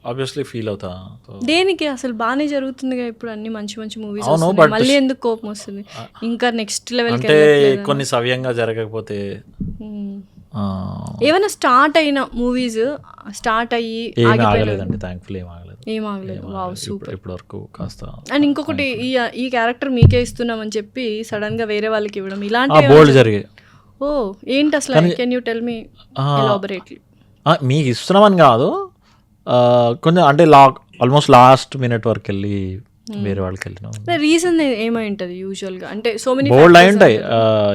C: ఆబ్వియస్లీ ఫీల్ అవుతా.
B: దేనికి? అసలు బాగానే జరుగుతుందిగా ఇప్పుడు, అన్ని మంచి మంచి మూవీస్, మళ్ళీ ఎందుకు కోపం వస్తుంది? ఇంకా నెక్స్ట్ లెవెల్
C: అంటే కొన్ని సవ్యంగా జరగకపోతే.
B: ఏమైనా స్టార్ట్ అయిన మూవీస్ స్టార్ట్ అయ్యి
C: ఆగలేదండి, థ్యాంక్ఫుల్లీ ఏం ఆగలేదు.
B: Wow, super.
C: ఇప్పటి వరకు కాస్త.
B: అండ్ ఇంకొకటి, ఈ క్యారెక్టర్ మీకే ఇస్తున్నామని చెప్పి సడన్ గా వేరే వాళ్ళకి ఇవ్వడం, ఇలాంటి
C: బోల్డ్ జరిగాయి.
B: ఓ ఏంటి అసలు? Can you tell me elaborately?
C: మీకు ఇస్తున్నామని కాదు, కొంచెం అంటే ఆల్మోస్ట్ లాస్ట్ మినిట్ వరకు వెళ్ళి వేరే వాళ్ళకి వెళ్ళినాం.
B: రీజన్ ఏమై ఉంటుంది యూజువల్గా? అంటే సో మెనీ
C: బోల్డ్ అయి ఉంటాయి.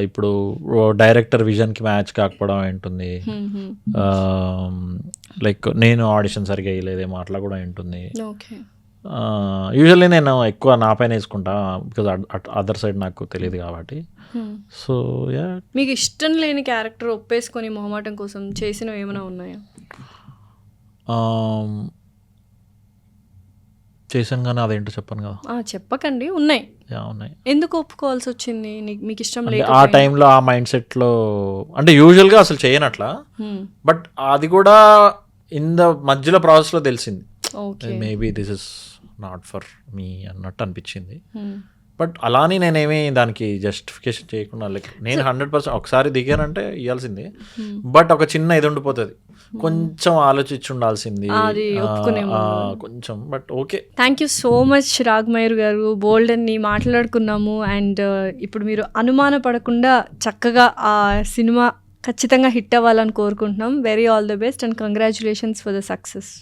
C: ఇప్పుడు డైరెక్టర్ విజన్కి మ్యాచ్ కాకపోవడం ఉంటుంది, లైక్ నేను ఆడిషన్ సరిగా వేయలేదేమో అట్లా కూడా ఉంటుంది. యూజువల్లీ నేను ఎక్కువ నా పైన వేసుకుంటా, బికాజ్ అదర్ సైడ్ నాకు తెలియదు కాబట్టి. So yeah.
B: మీకు ఇష్టం లేని క్యారెక్టర్ ఒప్పేసుకొని మొహమాటం కోసం చేసినవి ఏమైనా ఉన్నాయా?
C: చేశాను కానీ అదేంటో చెప్పాను కదా.
B: చెప్పకండి. ఉన్నాయి. ఎందుకు ఒప్పుకోవాల్సి వచ్చింది? మీకు ఇష్టం లేదు
C: ఆ టైంలో, ఆ మైండ్ సెట్లో. అంటే యూజువల్గా అసలు చేయనట్లా, బట్ అది కూడా ఇన్ ద మధ్యలో ప్రాసెస్లో తెలిసింది, maybe this is not for me అన్నట్టు అనిపించింది. బట్ అలానే నేనేమి దానికి జస్టిఫికేషన్ చేయకుండా, లైక్ నేను 100% ఒకసారి దిగానంటే ఇవ్వాల్సింది, బట్ ఒక చిన్న ఇది ఉండిపోతుంది, కొంచెం ఆలోచించి ఉండాల్సింది కొంచెం. But okay,
B: thank you so much Raag Mayur garu. Bold అని మాట్లాడుకున్నాము. అండ్ ఇప్పుడు మీరు అనుమాన పడకుండా చక్కగా ఆ సినిమా ఖచ్చితంగా హిట్ అవ్వాలని కోరుకుంటున్నాం. Very all the best and congratulations for the success.